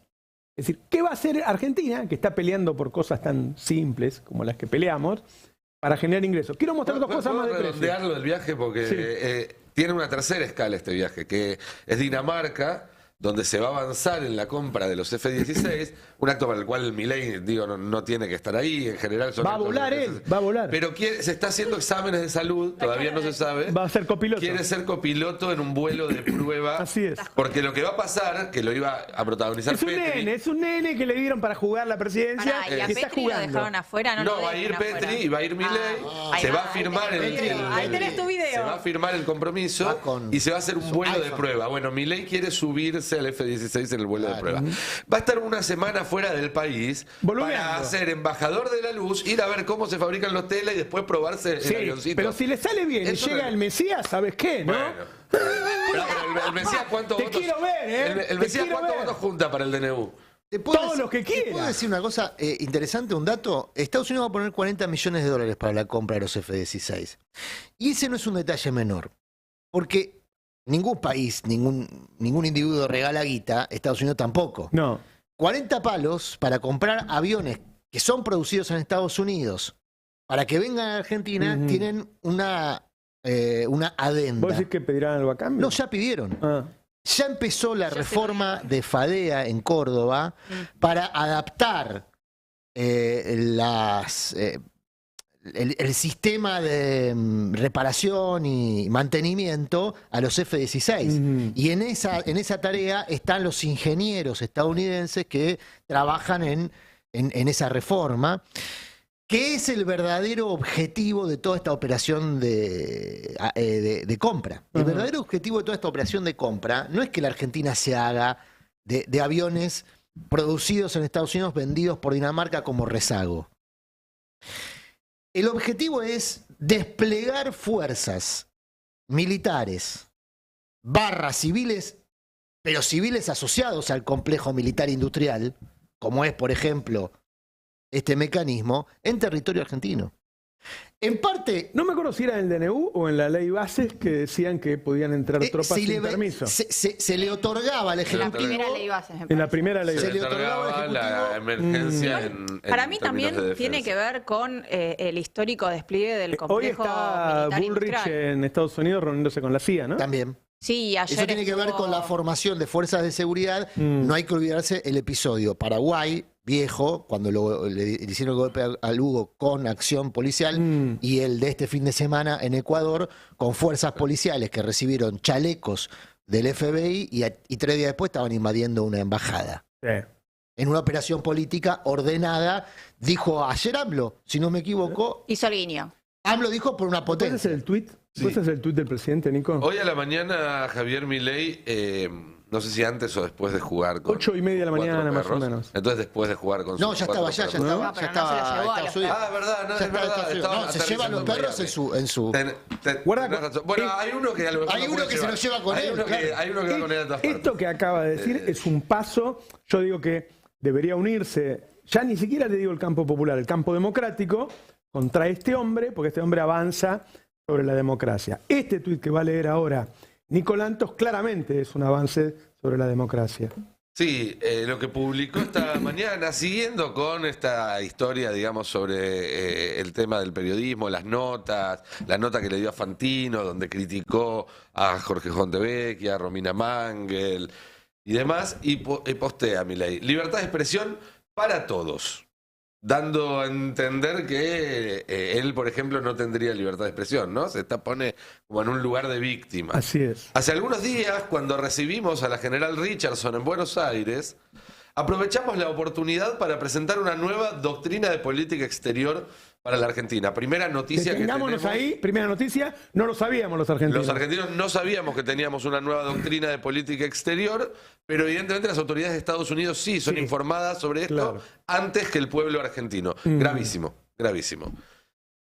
Es decir, ¿qué va a hacer Argentina, que está peleando por cosas tan simples como las que peleamos, para generar ingresos? Quiero mostrar dos cosas más de precio. redondearlo del viaje porque Sí. tiene una tercera escala este viaje, que es Dinamarca, donde se va a avanzar en la compra de los F-16, un acto para el cual Milei, digo, no tiene que estar ahí, en general son Va a actos volar que- él, va a volar. Pero se está haciendo exámenes de salud, todavía no se sabe. Va a ser copiloto. Quiere ser copiloto en un vuelo de prueba. Así es. Porque lo que va a pasar, que lo iba a protagonizar Es un nene que le dieron para jugar la presidencia. Pará, ¿y a que está Petri lo jugando. dejaron afuera? No, va a ir Petri y va a ir Milei. ahí Se va a ahí firmar tenés el, tu video. Ahí tenés tu video. Se va a firmar el compromiso Va con y se va a hacer un su vuelo de iPhone. prueba. Bueno, Milei quiere subirse al F-16 en el vuelo de prueba. Va a estar una semana fuera del país Boludeando. para ser embajador de la luz, ir a ver cómo se fabrican los telas y después probarse Sí, el avioncito. pero si le sale bien Eso y llega no- el Mesías, ¿sabes qué? ¿No? Bueno. Pero el Mesías, ¿cuántos Te votos? quiero ver, ¿eh? El Te Mesías, quiero ¿cuántos ver. votos junta para el DNU? ¿Te puedo Todos decir- los que ¿Te puedo quiera. decir una cosa interesante, un dato? Estados Unidos va a poner 40 millones de dólares para la compra de los F-16. Y ese no es un detalle menor. Porque ningún país, ningún individuo regala guita, Estados Unidos tampoco. No. 40 palos para comprar aviones que son producidos en Estados Unidos para que vengan a Argentina Ujú. tienen una adenda. ¿Vos decís que pedirán algo a cambio? No, ya pidieron. Ah. Ya empezó la Ya se reforma va. de FADEA en Córdoba para adaptar el sistema de reparación y mantenimiento a los F-16. Ujú. Y en esa tarea están los ingenieros estadounidenses que trabajan en esa reforma, que es el verdadero objetivo de toda esta operación de compra. El Ajá. verdadero objetivo de toda esta operación de compra no es que la Argentina se haga de aviones producidos en Estados Unidos vendidos por Dinamarca como rezago. El objetivo es desplegar fuerzas militares civiles, pero civiles asociados al complejo militar industrial, como es, por ejemplo, este mecanismo, en territorio argentino. En parte, No me acuerdo si era en el DNU o en la ley bases que decían que podían entrar tropas si sin le- permiso. se le otorgaba al La Ejecutivo. primera ley base. me En la parece. primera ley Se Se le le otorgaba al otorgaba la Ejecutivo. emergencia en Para mí términos también de tiene defensa. que ver con el histórico despliegue del Hoy complejo está militar Bullrich industrial. en Estados Unidos reuniéndose con la CIA, ¿no? También. Sí, ayer Eso tiene que ver estuvo- con la formación de fuerzas de seguridad. Mm. No hay que olvidarse el episodio Paraguay, viejo, cuando le hicieron el golpe al Hugo con acción policial, Mm. y el de este fin de semana en Ecuador, con fuerzas policiales que recibieron chalecos del FBI y 3 días después estaban invadiendo una embajada. Sí. En una operación política ordenada, dijo ayer AMLO, si no me equivoco, Hizo el guiño. AMLO dijo por una ¿Puedes hacer potencia. el tuit? Sí. ¿Puedes hacer el tuit del presidente, Nico? Hoy a la mañana Javier Milei, no sé si antes o después de jugar con 8:30 de la cuatro mañana, más o perros. menos. Entonces después de jugar con No, sus ya estaba, cuatro ya perros. estaba, No, pero ya no se estaba lo llevó a Estados los Unidos. Ah, verdad, no, Ya es estaba verdad. Estados Unidos. Estaba No, se lleva aterrizando los perros Miami. en su. Guarda Tenés razón. Bueno, hay uno que a lo mejor Hay lo uno puede que se lo lleva con hay él, Uno que, claro. hay uno que va con él a todas partes. Esto que acaba de decir es un paso, yo digo que debería unirse, ya ni siquiera le digo el campo popular, el campo democrático, contra este hombre, porque este hombre avanza sobre la democracia. Este tuit que va a leer ahora Nicolantos claramente es un avance sobre la democracia. Sí, lo que publicó esta mañana, siguiendo con esta historia, digamos, sobre el tema del periodismo, las notas, la nota que le dio a Fantino, donde criticó a Jorge Fontevecchia, a Romina Mangel y demás, y postea Milei: libertad de expresión para todos, dando a entender que él, por ejemplo, no tendría libertad de expresión, ¿no? Pone como en un lugar de víctima. Así es. Hace algunos días, cuando recibimos a la general Richardson en Buenos Aires, aprovechamos la oportunidad para presentar una nueva doctrina de política exterior para la Argentina. Primera noticia que Detengámonos tenemos. ahí, primera noticia, no lo sabíamos los argentinos. Los argentinos no sabíamos que teníamos una nueva doctrina de política exterior, pero evidentemente las autoridades de Estados Unidos sí son Sí, informadas sobre esto claro. antes que el pueblo argentino. Mm. Gravísimo, gravísimo.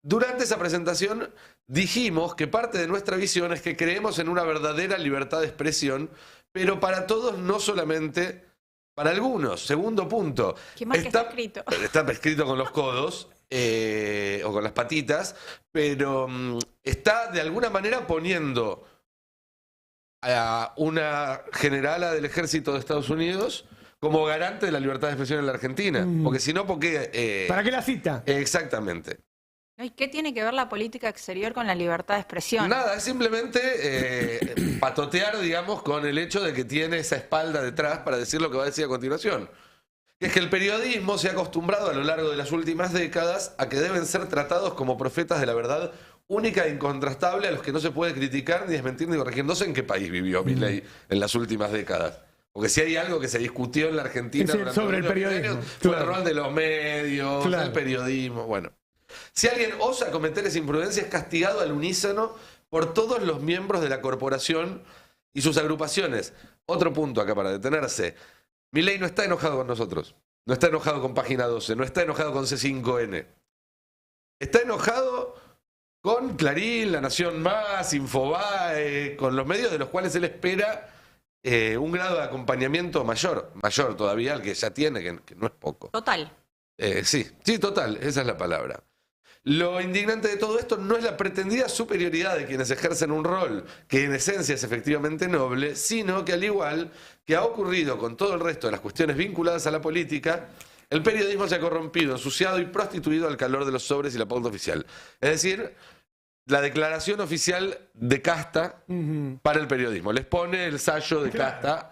Durante esa presentación dijimos que parte de nuestra visión es que creemos en una verdadera libertad de expresión, pero para todos, no solamente para algunos. Segundo punto. Qué mal que está escrito. Está escrito con los codos o con las patitas, pero está de alguna manera poniendo a una generala del ejército de Estados Unidos como garante de la libertad de expresión en la Argentina. Mm. Porque si no, ¿por qué? ¿Para qué la cita? Exactamente. ¿Y qué tiene que ver la política exterior con la libertad de expresión? Nada, es simplemente patotear, digamos, con el hecho de que tiene esa espalda detrás para decir lo que va a decir a continuación. Que es que el periodismo se ha acostumbrado a lo largo de las últimas décadas a que deben ser tratados como profetas de la verdad única e incontrastable a los que no se puede criticar, ni desmentir, ni corregir. No sé en qué país vivió Milei en las últimas décadas. Porque si hay algo que se discutió en la Argentina durante sobre el los últimos periodismo, años, fue el claro. rol de los medios, Claro. el periodismo, bueno. Si alguien osa cometer esa imprudencia es castigado al unísono por todos los miembros de la corporación y sus agrupaciones. Otro punto acá para detenerse. Milei no está enojado con nosotros, no está enojado con Página 12, no está enojado con C5N. Está enojado con Clarín, La Nación Más, Infobae, con los medios de los cuales él espera un grado de acompañamiento mayor todavía al que ya tiene, que no es poco. Total. Sí, total, esa es la palabra. Lo indignante de todo esto no es la pretendida superioridad de quienes ejercen un rol que en esencia es efectivamente noble, sino que al igual que ha ocurrido con todo el resto de las cuestiones vinculadas a la política, el periodismo se ha corrompido, ensuciado y prostituido al calor de los sobres y la pauta oficial. Es decir, la declaración oficial de casta para el periodismo. Les pone el sello de casta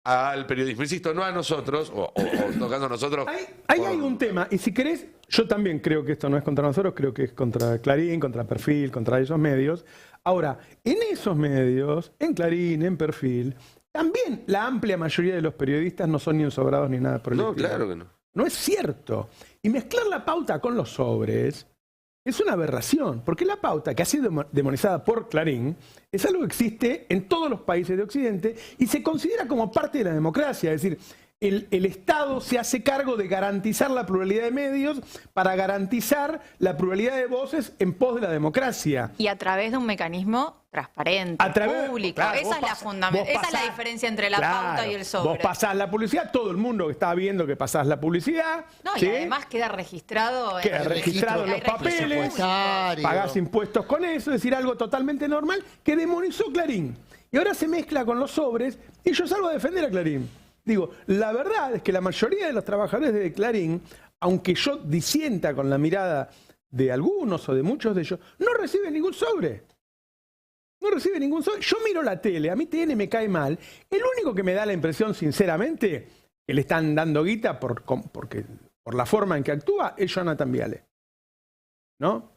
al periodismo. Insisto, no a nosotros, o tocando a nosotros. Ahí hay un tema, y si querés, yo también creo que esto no es contra nosotros, creo que es contra Clarín, contra Perfil, contra esos medios. Ahora, en esos medios, en Clarín, en Perfil, también la amplia mayoría de los periodistas no son ni ensobrados ni nada por el No, estilo. claro que no. No es cierto. Y mezclar la pauta con los sobres es una aberración, porque la pauta, que ha sido demonizada por Clarín, es algo que existe en todos los países de Occidente y se considera como parte de la democracia. Es decir, el Estado se hace cargo de garantizar la pluralidad de medios para garantizar la pluralidad de voces en pos de la democracia. Y a través de un mecanismo transparente, público. claro, Esa vos es la fundamental. Esa es la diferencia entre la pauta y el sobre. Vos pasás la publicidad, todo el mundo que está viendo que pasás la publicidad. No, ¿sí? y además queda registrado Queda en registrado en los hay registros papeles, presupuestario. pagás impuestos con eso, es decir, algo totalmente normal que demonizó Clarín. Y ahora se mezcla con los sobres y yo salgo a defender a Clarín. Digo, la verdad es que la mayoría de los trabajadores de Clarín, aunque yo disienta con la mirada de algunos o de muchos de ellos, no reciben ningún sobre. No reciben ningún sobre. Yo miro la tele, a mí TN me cae mal. El único que me da la impresión, sinceramente, que le están dando guita por la forma en que actúa, es Jonathan Viale. ¿No?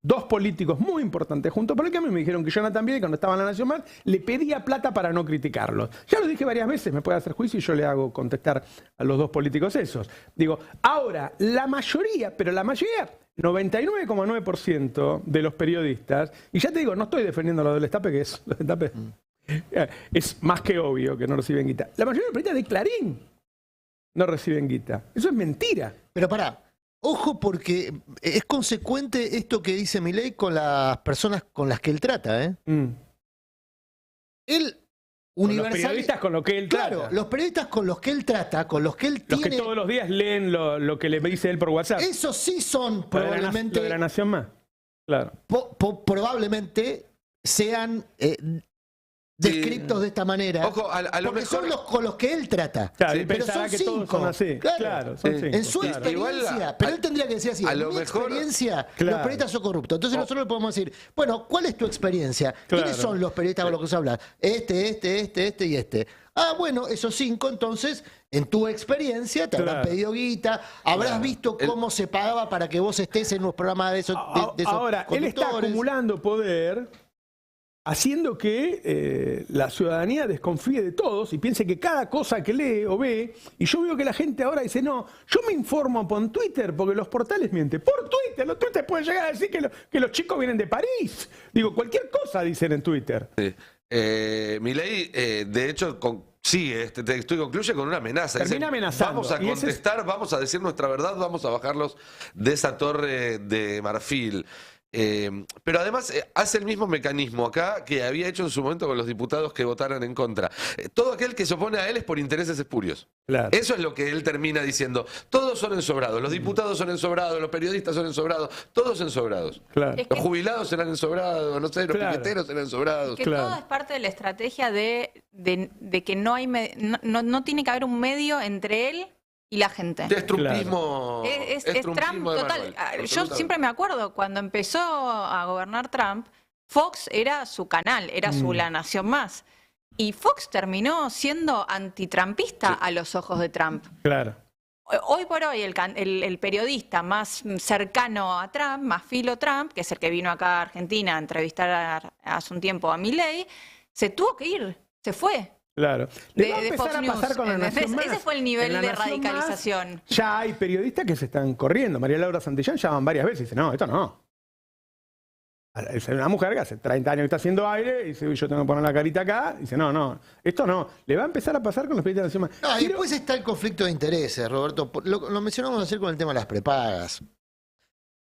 Dos políticos muy importantes junto por el cambio me dijeron que Jonathan Viale, cuando estaba en La Nación Más, le pedía plata para no criticarlos. Ya lo dije varias veces, me puede hacer juicio y yo le hago contestar a los dos políticos esos. Digo, ahora, la mayoría, 99,9% de los periodistas, y ya te digo, no estoy defendiendo lo del Destape, que es lo del Destape, es más que obvio que no reciben guita. La mayoría de los periodistas de Clarín no reciben guita. Eso es mentira. Pero pará, ojo porque es consecuente esto que dice Milei con las personas con las que él trata, ¿eh? Él Con los periodistas con los que él Claro, trata. los periodistas con los que él trata, con los que él Los tiene... que todos los días leen lo que le dice él por WhatsApp. Esos sí son Lo de la probablemente... lo de la Nación Más. Claro. probablemente sean descriptos de esta manera. Ojo, a lo porque mejor... son los con los que él trata. Claro, y pero pensará son que todos cinco. son así. Claro, son cinco. En su claro. experiencia, Igual pero él tendría que decir así, a en lo mi mejor- experiencia, Claro. los periodistas son corruptos. Entonces nosotros le podemos decir, bueno, ¿cuál es tu experiencia? Claro. ¿Quiénes son los periodistas con los que se habla? Este y este. Ah, bueno, esos cinco, entonces, en tu experiencia, te habrán Claro. pedido guita, habrás Claro. visto cómo se pagaba para que vos estés en los programas de esos, de esos Ahora, él está conductores. acumulando poder, haciendo que la ciudadanía desconfíe de todos y piense que cada cosa que lee o ve, y yo veo que la gente ahora dice, no, yo me informo por Twitter porque los portales mienten. Por Twitter, los Twitter pueden llegar a decir que los chicos vienen de París. Digo, cualquier cosa dicen en Twitter. Sí. Milei, de hecho, sigue este texto y concluye con una amenaza. Termina amenazando. Vamos a Y ese es- contestar, vamos a decir nuestra verdad, vamos a bajarlos de esa torre de marfil. Pero además hace el mismo mecanismo acá que había hecho en su momento con los diputados que votaran en contra. Todo aquel que se opone a él es por intereses espurios. Claro. Eso es lo que él termina diciendo. Todos son ensobrados, los diputados son ensobrados, los periodistas son ensobrados, todos ensobrados. Claro. Es que- Los jubilados serán ensobrados, no sé, los Claro. piqueteros serán ensobrados. Que Claro. todo es parte de la estrategia de que no tiene que haber un medio entre él y la gente. Es trumpismo. Es trumpismo Trump de total. manual, Yo absolutamente. siempre me acuerdo, cuando empezó a gobernar Trump, Fox era su canal, era su La Nación Más. Y Fox terminó siendo antitrumpista a los ojos de Trump. Claro. Hoy por hoy, el periodista más cercano a Trump, más filo Trump, que es el que vino acá a Argentina a entrevistar hace un tiempo a Milei, se tuvo que ir, se fue. Claro. Le va a De empezar Fox a pasar News, con la ¿entendés? Nación Más. Ese fue el nivel En la de Nación Más radicalización. Ya hay periodistas que se están corriendo. María Laura Santillán llaman varias veces y dice, no, esto no. Es una mujer que hace 30 años que está haciendo aire y dice, "Uy, yo tengo que poner la carita acá". Y dice, no, esto no. Le va a empezar a pasar con los periodistas de la Nación Más. No, y Quiero- después está el conflicto de intereses, Roberto. Lo mencionamos ayer con el tema de las prepagas.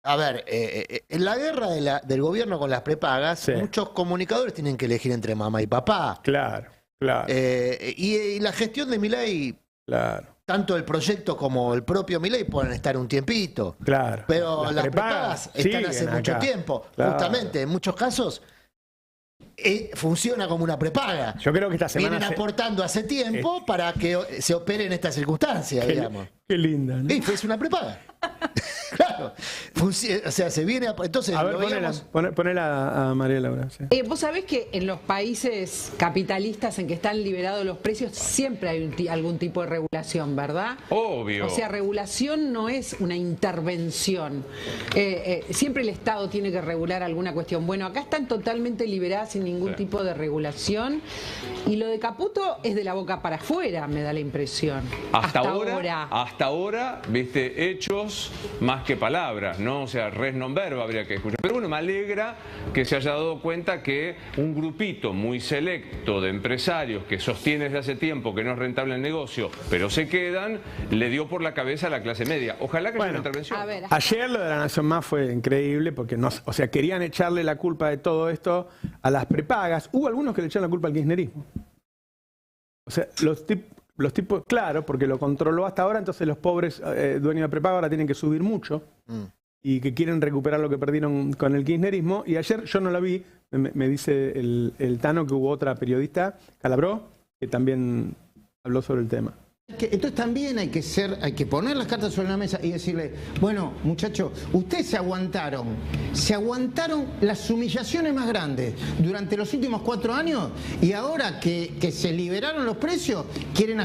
A ver, en la guerra del gobierno con las prepagas, Sí. muchos comunicadores tienen que elegir entre mamá y papá. Claro, claro, Y la gestión de Milei, claro, tanto el proyecto como el propio Milei pueden estar un tiempito. claro. Pero las prepagas están siguen hace mucho acá. tiempo. Claro. Justamente, en muchos casos, funciona como una prepaga. Yo creo que esta semana... Vienen aportando hace tiempo para que se opere en estas circunstancias, digamos. Qué linda, ¿no? Y es una prepaga. Claro. O sea, se viene entonces A ver, lo veíamos- ponela a María Laura. Sí. Vos sabés que en los países capitalistas en que están liberados los precios siempre hay algún tipo de regulación, ¿verdad? Obvio. O sea, regulación no es una intervención. Siempre el Estado tiene que regular alguna cuestión. Bueno, acá están totalmente liberadas sin ningún tipo de regulación. Y lo de Caputo es de la boca para afuera, me da la impresión. Hasta ahora, viste, hechos más que palabras, ¿no? O sea, res non verba habría que escuchar. Pero bueno, me alegra que se haya dado cuenta que un grupito muy selecto de empresarios que sostiene desde hace tiempo que no es rentable el negocio, pero se quedan, le dio por la cabeza a la clase media. Ojalá que haya una intervención. A ver, Ayer lo de la Nación Más fue increíble porque o sea, querían echarle la culpa de todo esto a las prepagas. Hubo algunos que le echaron la culpa al kirchnerismo. O sea, los tipos, claro, porque lo controló hasta ahora, entonces los pobres dueños de prepaga ahora tienen que subir mucho y que quieren recuperar lo que perdieron con el kirchnerismo. Y ayer yo no la vi, me dice el Tano que hubo otra periodista, Calabró, que también habló sobre el tema. Entonces también hay que poner las cartas sobre la mesa y decirle, bueno, muchachos, ustedes se aguantaron las humillaciones más grandes durante los últimos 4 años y ahora que se liberaron los precios, quieren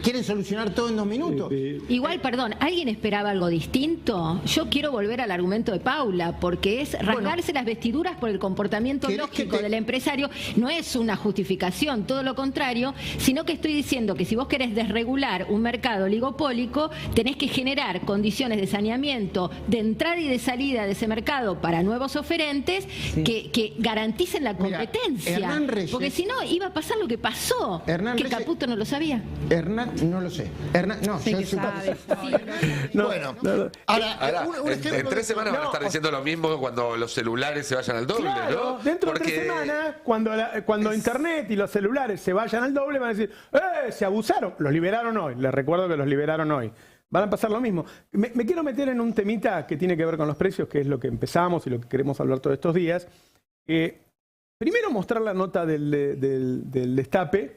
quieren solucionar todo en 2 minutos. Igual, perdón, ¿alguien esperaba algo distinto? Yo quiero volver al argumento de Paula, porque es rasgarse las vestiduras por el comportamiento ¿querés lógico que del empresario. No es una justificación, todo lo contrario, sino que estoy diciendo que si vos querés desregular un mercado oligopólico, tenés que generar condiciones de saneamiento, de entrada y de salida de ese mercado para nuevos oferentes que garanticen la Mira, competencia. Hernán Reyes- Porque si no, iba a pasar lo que pasó, Hernán que Reyes- Caputo no lo sabía. Hernán, no lo sé. No, Sí yo que supongo- sabe. No, Bueno, no. ahora, un En ejemplo 3 semanas van a estar diciendo lo mismo cuando los celulares se vayan al doble, Claro, ¿no? dentro de 3 semanas, cuando Internet y los celulares se vayan al doble, van a decir, se abusaron. Los liberaron hoy. Les recuerdo que los liberaron hoy. Van a pasar lo mismo. Me quiero meter en un temita que tiene que ver con los precios, que es lo que empezamos y lo que queremos hablar todos estos días. Primero mostrar la nota del Destape,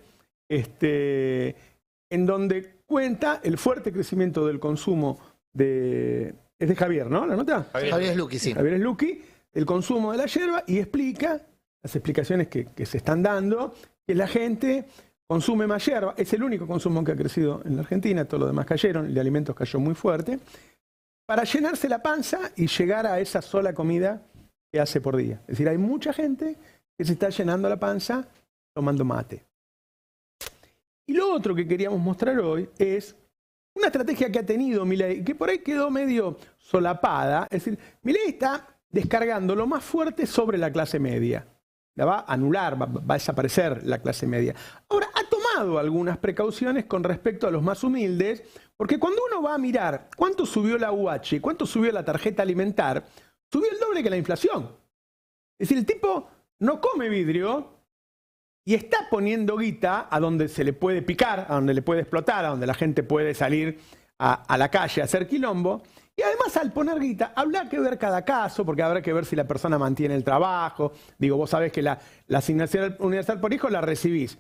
en donde cuenta el fuerte crecimiento del consumo es de Javier, ¿no? ¿La nota? Javier Slucky, sí. Javier Slucky, el consumo de la yerba, y explica las explicaciones que se están dando, que la gente consume más yerba, es el único consumo que ha crecido en la Argentina, todo lo demás cayeron, el de alimentos cayó muy fuerte, para llenarse la panza y llegar a esa sola comida que hace por día. Es decir, hay mucha gente que se está llenando la panza tomando mate. Y lo otro que queríamos mostrar hoy es una estrategia que ha tenido Milei, que por ahí quedó medio solapada. Es decir, Milei está descargando lo más fuerte sobre la clase media. La va a anular, va a desaparecer la clase media. Ahora, ha tomado algunas precauciones con respecto a los más humildes, porque cuando uno va a mirar cuánto subió la UH, cuánto subió la tarjeta alimentar, subió el doble que la inflación. Es decir, el tipo no come vidrio y está poniendo guita a donde se le puede picar, a donde le puede explotar, a donde la gente puede salir a la calle a hacer quilombo. Y además, al poner guita, habrá que ver cada caso, porque habrá que ver si la persona mantiene el trabajo. Digo, vos sabés que la asignación universal por hijo la recibís.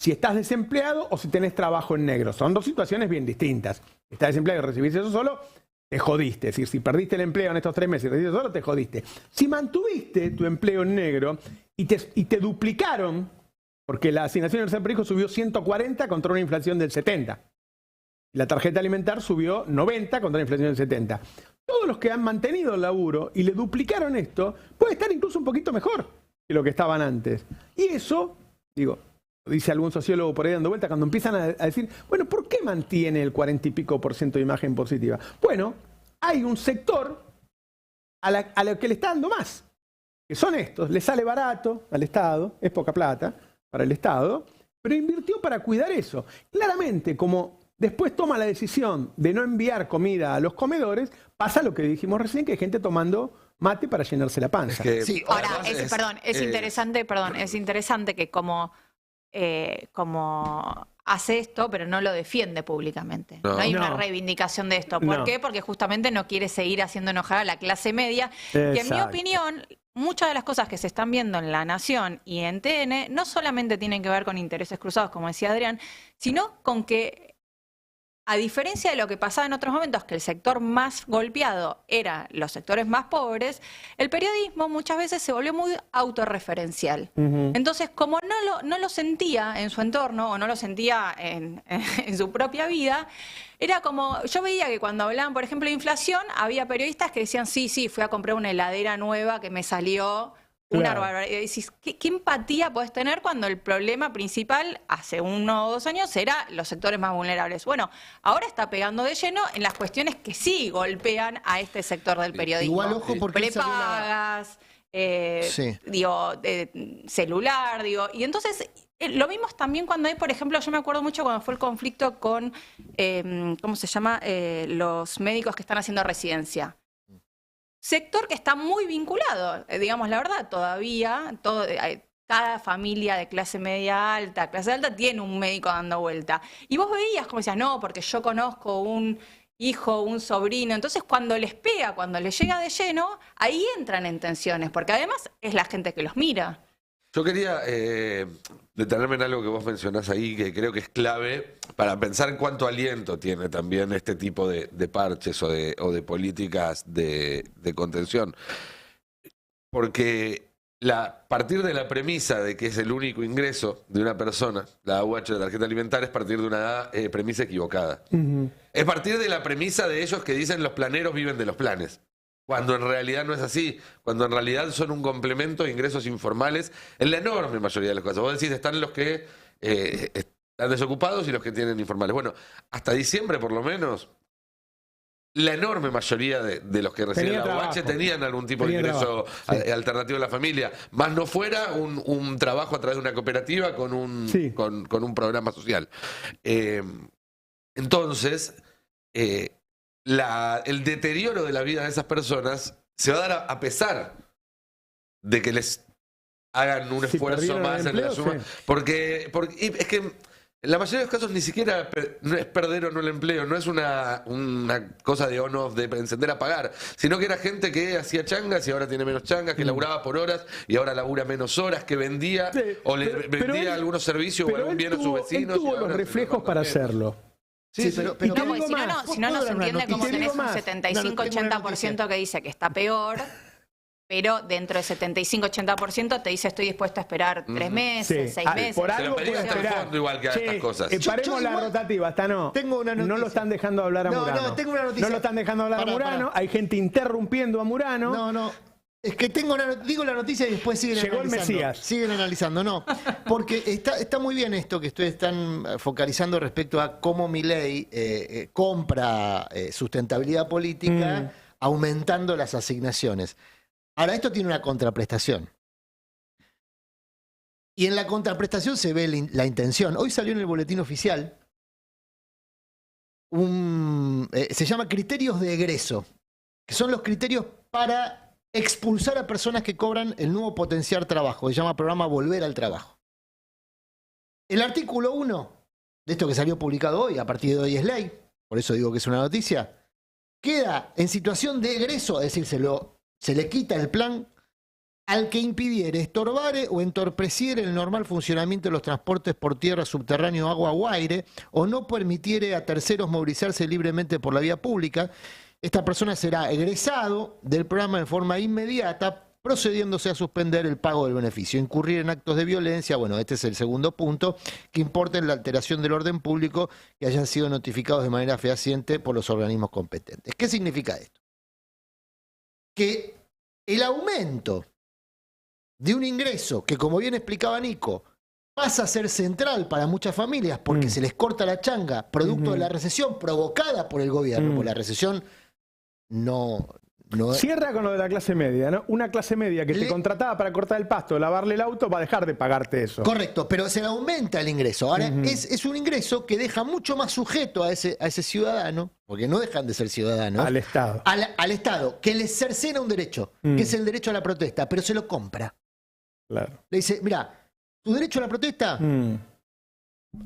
si estás desempleado o si tenés trabajo en negro. Son dos situaciones bien distintas. Estás desempleado y recibís eso solo, te jodiste. Es decir, si perdiste el empleo en estos 3 meses y recibiste solo, te jodiste. Si mantuviste tu empleo en negro y te duplicaron, porque la asignación universal por hijo subió 140 contra una inflación del 70. La tarjeta alimentar subió 90 contra una inflación del 70. Todos los que han mantenido el laburo y le duplicaron esto, puede estar incluso un poquito mejor que lo que estaban antes. Y eso, digo, dice algún sociólogo por ahí dando vuelta, cuando empiezan a decir, bueno, ¿por qué mantiene el 40 y pico % de imagen positiva? Bueno, hay un sector a lo que le está dando más, que son estos. Le sale barato al Estado, es poca plata para el Estado, pero invirtió para cuidar eso. Claramente, como después toma la decisión de no enviar comida a los comedores, pasa lo que dijimos recién, que hay gente tomando mate para llenarse la panza. Es que, Sí, Ahora, además es interesante que como hace esto, pero no lo defiende públicamente. No, hay una reivindicación de esto. ¿Por qué? Porque justamente no quiere seguir haciendo enojar a la clase media, que en mi opinión, muchas de las cosas que se están viendo en La Nación y en TN no solamente tienen que ver con intereses cruzados, como decía Adrián, sino con que, a diferencia de lo que pasaba en otros momentos, que el sector más golpeado era los sectores más pobres, el periodismo muchas veces se volvió muy autorreferencial. Entonces, como no lo sentía en su entorno o no lo sentía en su propia vida, era como, yo veía que cuando hablaban, por ejemplo, de inflación, había periodistas que decían, sí, fui a comprar una heladera nueva que me salió una barbaridad. Y decís, ¿qué empatía podés tener cuando el problema principal hace 1 o 2 años era los sectores más vulnerables? Bueno, ahora está pegando de lleno en las cuestiones que sí golpean a este sector del periodismo. Igual, ojo, porque prepagas, celular, y entonces lo vimos también cuando hay, por ejemplo, yo me acuerdo mucho cuando fue el conflicto con, ¿cómo se llama? Los médicos que están haciendo residencia. Sector que está muy vinculado, digamos la verdad, todavía, cada familia de clase media alta, clase alta, tiene un médico dando vuelta. Y vos veías como decías, no, porque yo conozco un hijo, un sobrino. Entonces, cuando les pega, cuando les llega de lleno, ahí entran en tensiones, porque además es la gente que los mira. yo quería detenerme en algo que vos mencionás ahí, que creo que es clave para pensar en cuánto aliento tiene también este tipo de parches o de políticas de contención. Porque partir de la premisa de que es el único ingreso de una persona, la AUH, la tarjeta alimentaria, es partir de una premisa equivocada. Es partir de la premisa de ellos que dicen los planeros viven de los planes. Cuando en realidad no es así, cuando en realidad son un complemento de ingresos informales en la enorme mayoría de los casos. Vos decís, están los que están desocupados y los que tienen informales. Bueno, hasta diciembre por lo menos, la enorme mayoría de los que reciben la UH tenían algún tipo de ingreso alternativo a la familia, más no fuera un trabajo a través de una cooperativa con un programa social. Entonces, el deterioro de la vida de esas personas se va a dar a pesar de que les hagan un esfuerzo más en la suma. Porque es que en la mayoría de los casos ni siquiera no es perder o no el empleo, no es una cosa de on-off, de encender a apagar, sino que era gente que hacía changas y ahora tiene menos changas, que laburaba por horas y ahora labura menos horas, que vendía vendía algunos servicios o algún bien a sus vecinos. Él tuvo los reflejos para hacerlo. Sí, pero no, porque si no se entiende como tenés un 75-80% que dice que está peor, pero dentro del 75-80% te dice estoy dispuesto a esperar 3 meses, 6 meses. Por algo puede esperar. Igual que a estas cosas. Paremos la rotativa, hasta no. Tengo una noticia. No lo están dejando hablar a Murano. No, tengo una noticia. No lo están dejando hablar a Murano. Hay gente interrumpiendo a Murano. No. Es que digo la noticia y después siguen analizando. Llegó el Mesías. Siguen analizando, no. Porque está muy bien esto que ustedes están focalizando respecto a cómo Milei compra sustentabilidad política aumentando las asignaciones. Ahora, esto tiene una contraprestación. Y en la contraprestación se ve la intención. Hoy salió en el boletín oficial se llama criterios de egreso, que son los criterios para expulsar a personas que cobran el nuevo potenciar trabajo, se llama programa Volver al Trabajo. El artículo 1 de esto que salió publicado hoy, a partir de hoy es ley, por eso digo que es una noticia, queda en situación de egreso, es decir, se le quita el plan al que impidiere, estorbare o entorpeciere el normal funcionamiento de los transportes por tierra, subterráneo, agua o aire, o no permitiere a terceros movilizarse libremente por la vía pública, esta persona será egresado del programa de forma inmediata, procediéndose a suspender el pago del beneficio. Incurrir en actos de violencia, bueno, este es el segundo punto, que importen la alteración del orden público que hayan sido notificados de manera fehaciente por los organismos competentes. ¿Qué significa esto? Que el aumento de un ingreso que, como bien explicaba Nico, pasa a ser central para muchas familias porque se les corta la changa producto de la recesión provocada por el gobierno, porque la recesión no Cierra con lo de la clase media, ¿no? Una clase media que te contrataba para cortar el pasto, lavarle el auto, va a dejar de pagarte eso. Correcto, pero se le aumenta el ingreso. Ahora, es un ingreso que deja mucho más sujeto a ese ciudadano, porque no dejan de ser ciudadanos. Al Estado. Al Estado, que le cercena un derecho, que es el derecho a la protesta, pero se lo compra. Claro. Le dice, mira, tu derecho a la protesta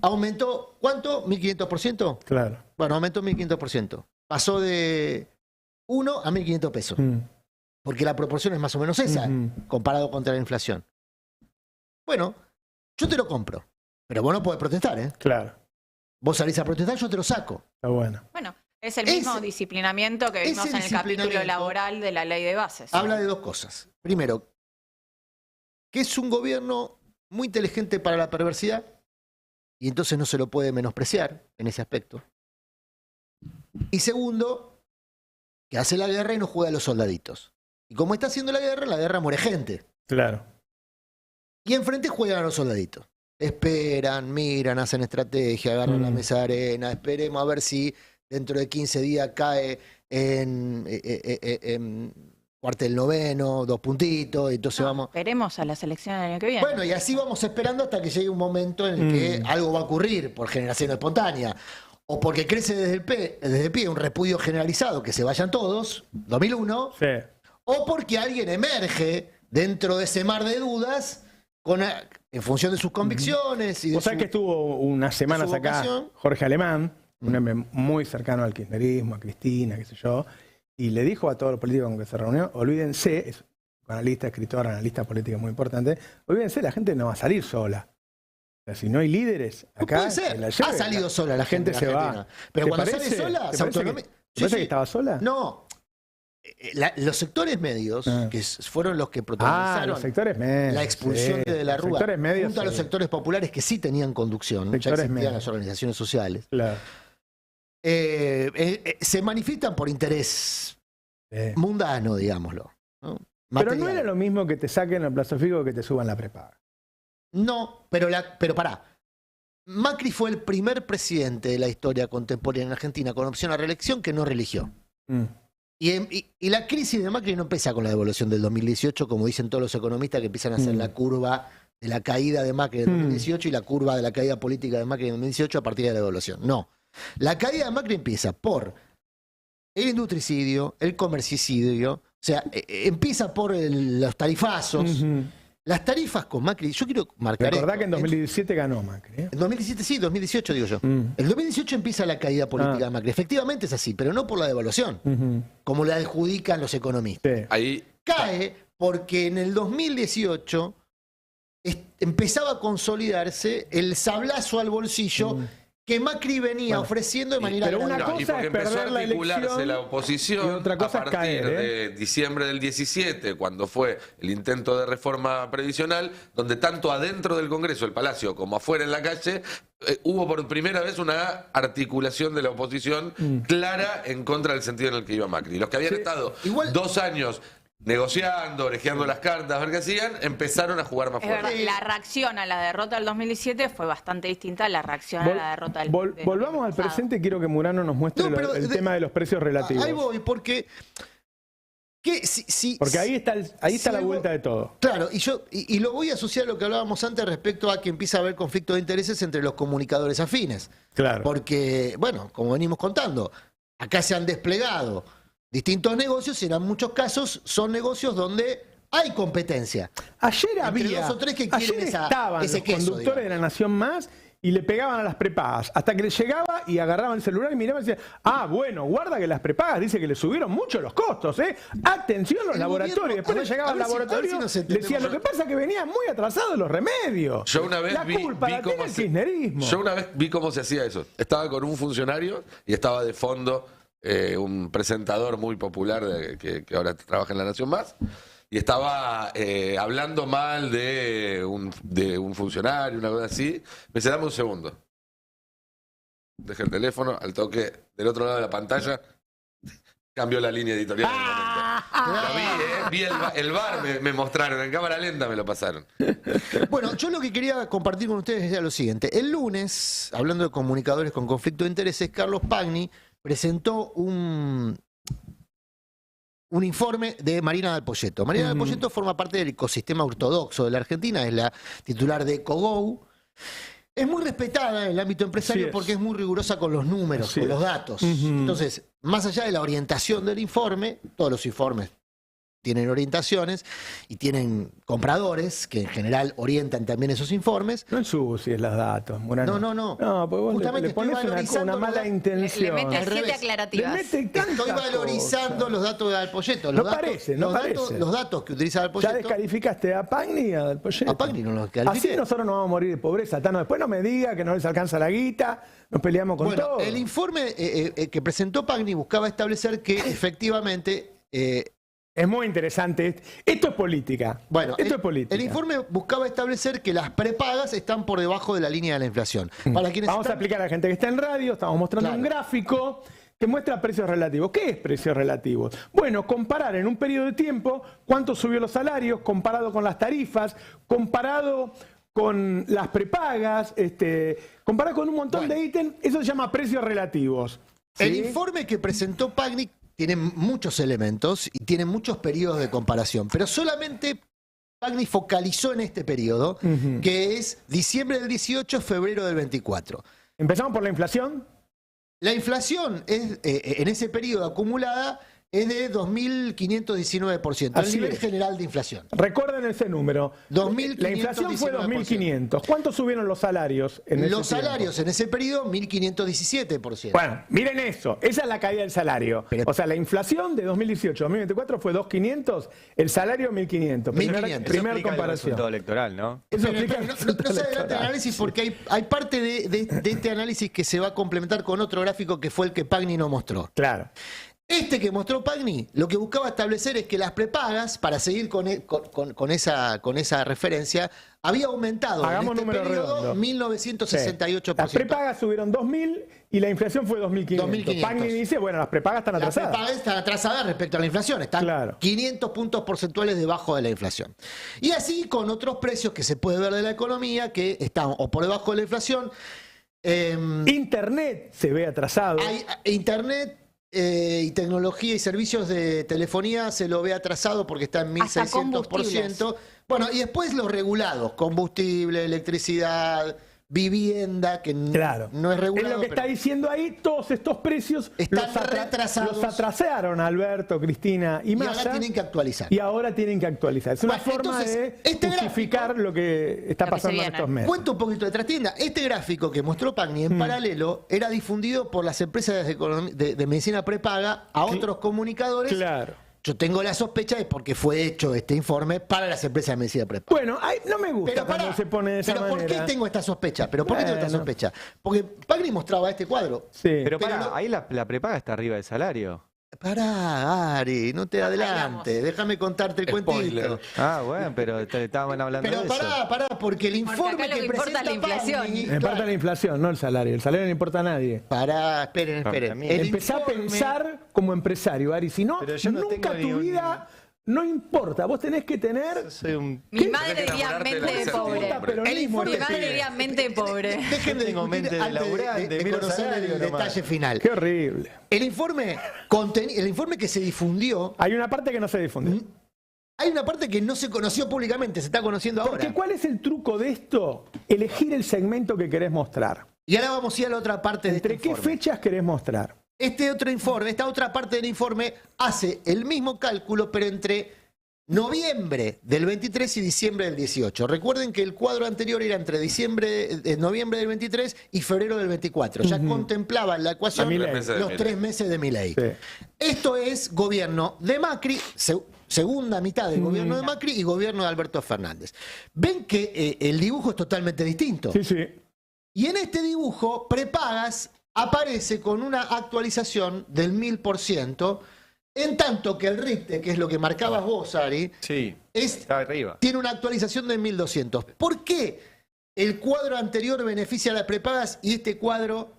aumentó, ¿cuánto? ¿1.500%? Claro. Bueno, aumentó 1.500%. Pasó de 1 a 1.500 pesos. Porque la proporción es más o menos esa, comparado contra la inflación. Bueno, yo te lo compro, pero vos no podés protestar, ¿eh? Claro. Vos salís a protestar, yo te lo saco. Está bueno. Bueno, es el mismo disciplinamiento que vimos en el capítulo laboral de la ley de bases. Habla de dos cosas. Primero, que es un gobierno muy inteligente para la perversidad, y entonces no se lo puede menospreciar en ese aspecto. Y segundo, que hace la guerra y no juega a los soldaditos. Y como está haciendo la guerra muere gente. Claro. Y enfrente juegan a los soldaditos. Esperan, miran, hacen estrategia, agarran la mesa de arena, esperemos a ver si dentro de 15 días cae en cuartel noveno, 2 puntitos, y entonces vamos... Esperemos a las elecciones del año que viene. Bueno, y así vamos esperando hasta que llegue un momento en el que algo va a ocurrir por generación espontánea, o porque crece desde el pie un repudio generalizado, que se vayan todos, 2001, sí. O porque alguien emerge dentro de ese mar de dudas en función de sus convicciones. Y de Vos sabés que estuvo unas semanas acá Jorge Alemán, un hombre muy cercano al kirchnerismo, a Cristina, qué sé yo, y le dijo a todos los políticos con que se reunió, olvídense, es analista, escritor, analista político muy importante, olvídense, la gente no va a salir sola. O sea, si no hay líderes acá... No puede ser, ha salido sola la gente se va. Pero cuando sale sola, se autonomía. ¿Te parece que estaba sola? No. Los sectores medios, que fueron los que protagonizaron los sectores medios, la expulsión de la Rúa, junto a los sí. sectores populares que sí tenían conducción, ya existían las organizaciones sociales, claro. Se manifiestan por interés mundano, digámoslo, ¿no? Pero no era lo mismo que te saquen el plazo fijo que te suban la prepaga. No, pero pará. Macri fue el primer presidente de la historia contemporánea en Argentina con opción a reelección que no religió. Y la crisis de Macri no empieza con la devaluación del 2018, como dicen todos los economistas que empiezan a hacer la curva de la caída de Macri en 2018 y la curva de la caída política de Macri en 2018 a partir de la devaluación. No. La caída de Macri empieza por el industricidio, el comercicidio, o sea, empieza por los tarifazos. Las tarifas con Macri, yo quiero marcar esto. Recordá que en 2017 ganó Macri. En 2017 sí, 2018 digo yo. El 2018 empieza la caída política de Macri. Efectivamente es así, pero no por la devaluación, como la adjudican los economistas. Sí. Ahí Cae porque en el 2018 empezaba a consolidarse el sablazo al bolsillo que Macri venía ofreciendo de manera pero una gradual. cosa y porque es perder empezó a la articularse elección la oposición y otra cosa a es partir caer, de diciembre del 17, cuando fue el intento de reforma previsional, donde tanto adentro del Congreso, el Palacio, como afuera en la calle, hubo por primera vez una articulación de la oposición clara en contra del sentido en el que iba Macri. Los que habían estado 2 años negociando, orejeando las cartas, a ver qué hacían, empezaron a jugar más Es fuerte. verdad, la reacción a la derrota del 2017 fue bastante distinta a la reacción a la derrota del Volvamos al presente, quiero que Murano nos muestre el tema de los precios relativos. Ahí voy, porque... Porque ahí está la vuelta de todo. Claro, y lo voy a asociar a lo que hablábamos antes respecto a que empieza a haber conflicto de intereses entre los comunicadores afines. Claro. Porque, bueno, como venimos contando, acá se han desplegado distintos negocios y en muchos casos son negocios donde hay competencia. Ayer había, dos o tres que quieren estaban ese los queso, conductores de La Nación Más y le pegaban a las prepagas. Hasta que le llegaba y agarraban el celular y miraban y decían, bueno, guarda que las prepagas dice que le subieron mucho los costos, ¿eh? Atención los laboratorios. Después le llegaba al laboratorio, le decían, lo que pasa es que venían muy atrasados los remedios. Yo una vez la culpa la tiene el kirchnerismo. Yo una vez vi cómo se hacía eso. Estaba con un funcionario y estaba de fondo un presentador muy popular que ahora trabaja en La Nación Más. Y estaba hablando mal de un funcionario, una cosa así. Me dice, dame un segundo. Dejé el teléfono, al toque del otro lado de la pantalla, cambió la línea editorial. Lo vi, el bar me mostraron, en cámara lenta me lo pasaron. Bueno, yo lo que quería compartir con ustedes era lo siguiente. El lunes, hablando de comunicadores con conflicto de intereses, Carlos Pagni presentó un informe de Marina Dal Poyetto. Marina Dal Poyetto forma parte del ecosistema ortodoxo de la Argentina, es la titular de Cogou. Es muy respetada en el ámbito empresario porque es muy rigurosa con los números, con los datos. Entonces, más allá de la orientación del informe, todos los informes tienen orientaciones y tienen compradores que en general orientan también esos informes. No ensucies los datos, Morano. No. No, pues vos Justamente le pones una mala intención. Le mete 7 revés. aclarativas. Estoy valorizando los datos de Dal Poyetto. No parece. Los datos que utiliza Dal Ya Poyetto. descalificaste a Pagni y a Dal Poyetto. A Pagni no lo califiqué. Así nosotros no vamos a morir de pobreza, Tano. Después no me diga que no les alcanza la guita, nos peleamos con todo. El informe que presentó Pagni buscaba establecer que efectivamente... es muy interesante. Esto es política. Bueno, esto es política. El informe buscaba establecer que las prepagas están por debajo de la línea de la inflación. Para quienes Vamos a explicar a la gente que está en radio, estamos mostrando un gráfico que muestra precios relativos. ¿Qué es precios relativos? Bueno, comparar en un periodo de tiempo cuánto subió los salarios, comparado con las tarifas, comparado con las prepagas, comparado con un montón de ítems, eso se llama precios relativos. ¿Sí? El informe que presentó Pagni tiene muchos elementos y tiene muchos periodos de comparación, pero solamente Pagni focalizó en este periodo, que es diciembre del 18, febrero del 24. ¿Empezamos por la inflación? La inflación es, en ese periodo acumulada es de 2.519%, el nivel general de inflación. Recuerden ese número. 2.519%. La inflación fue 2.500. ¿Cuánto subieron los salarios en ese Los salarios en ese periodo, 1.517%. Bueno, miren eso. Esa es la caída del salario. O sea, la inflación de 2018 a 2024 fue 2.500, el salario 1.500. Primera comparación. Todo electoral, ¿no? Eso Pero explica no se adelante el análisis porque hay parte de este análisis que se va a complementar con otro gráfico que fue el que Pagni no mostró. Claro. Este que mostró Pagni, lo que buscaba establecer es que las prepagas, para seguir con esa referencia, había aumentado Hagamos en este periodo 1.968%. Las prepagas subieron 2.000 y la inflación fue 2.500. Pagni dice, bueno, las prepagas están atrasadas. Las prepagas están atrasadas respecto a la inflación, están 500 puntos porcentuales debajo de la inflación. Y así con otros precios que se puede ver de la economía que están o por debajo de la inflación. Internet se ve atrasado. Internet y tecnología y servicios de telefonía se lo ve atrasado porque está en 1.600%. Bueno, y después los regulados, combustible, electricidad, vivienda, que no es regulado. Es lo que está diciendo ahí, todos estos precios están retrasados. Los atrasaron Alberto, Cristina y Massa. Y ahora tienen que actualizar. Y ahora tienen que actualizar. Es una forma de justificar lo que está pasando en estos meses. Cuento un poquito de trastienda. Este gráfico que mostró Pagni en paralelo era difundido por las empresas de medicina prepaga a otros comunicadores. Claro. Yo tengo la sospecha de porque fue hecho este informe para las empresas de medicina prepaga. Bueno, no me gusta cuando se pone de esa manera. ¿Por qué tengo esta sospecha? ¿Pero por qué tengo esta sospecha? Porque Pagni mostraba este cuadro. Sí. Pero ahí la prepaga está arriba del salario. Pará, Ari, no te adelante. Déjame contarte el cuentito. Bueno, pero estaban hablando de eso. Pero pará, porque el informe acá lo que importa es la inflación. Pagni, Me importa la inflación, no el salario. El salario no importa a nadie. Pará, esperen. Empezá a pensar como empresario, Ari. Si no, nunca tu vida... No importa, vos tenés que tener... Mi madre diría mente de pobre. Mi madre diría mente de pobre. Dejen de discutir antes de conocer el detalle final. Qué horrible. El informe que se difundió... Hay una parte que no se difundió. Hay una parte que no se conoció públicamente, se está conociendo ahora. Porque ¿cuál es el truco de esto? Elegir el segmento que querés mostrar. Y ahora vamos a ir a la otra parte de este informe. ¿Entre qué fechas querés mostrar? Este otro informe, esta otra parte del informe hace el mismo cálculo, pero entre noviembre del 23 y diciembre del 18. Recuerden que el cuadro anterior era entre noviembre del 23 y febrero del 24. Ya contemplaba en la ecuación los 3 meses de Milei. Sí. Esto es gobierno de Macri, segunda mitad del gobierno de Macri y gobierno de Alberto Fernández. Ven que el dibujo es totalmente distinto. Sí, sí. Y en este dibujo, prepagas aparece con una actualización del 1000%, en tanto que el RIPTE, que es lo que marcabas vos, Ari, está arriba. tiene una actualización de 1200. ¿Por qué el cuadro anterior beneficia a las prepagas y este cuadro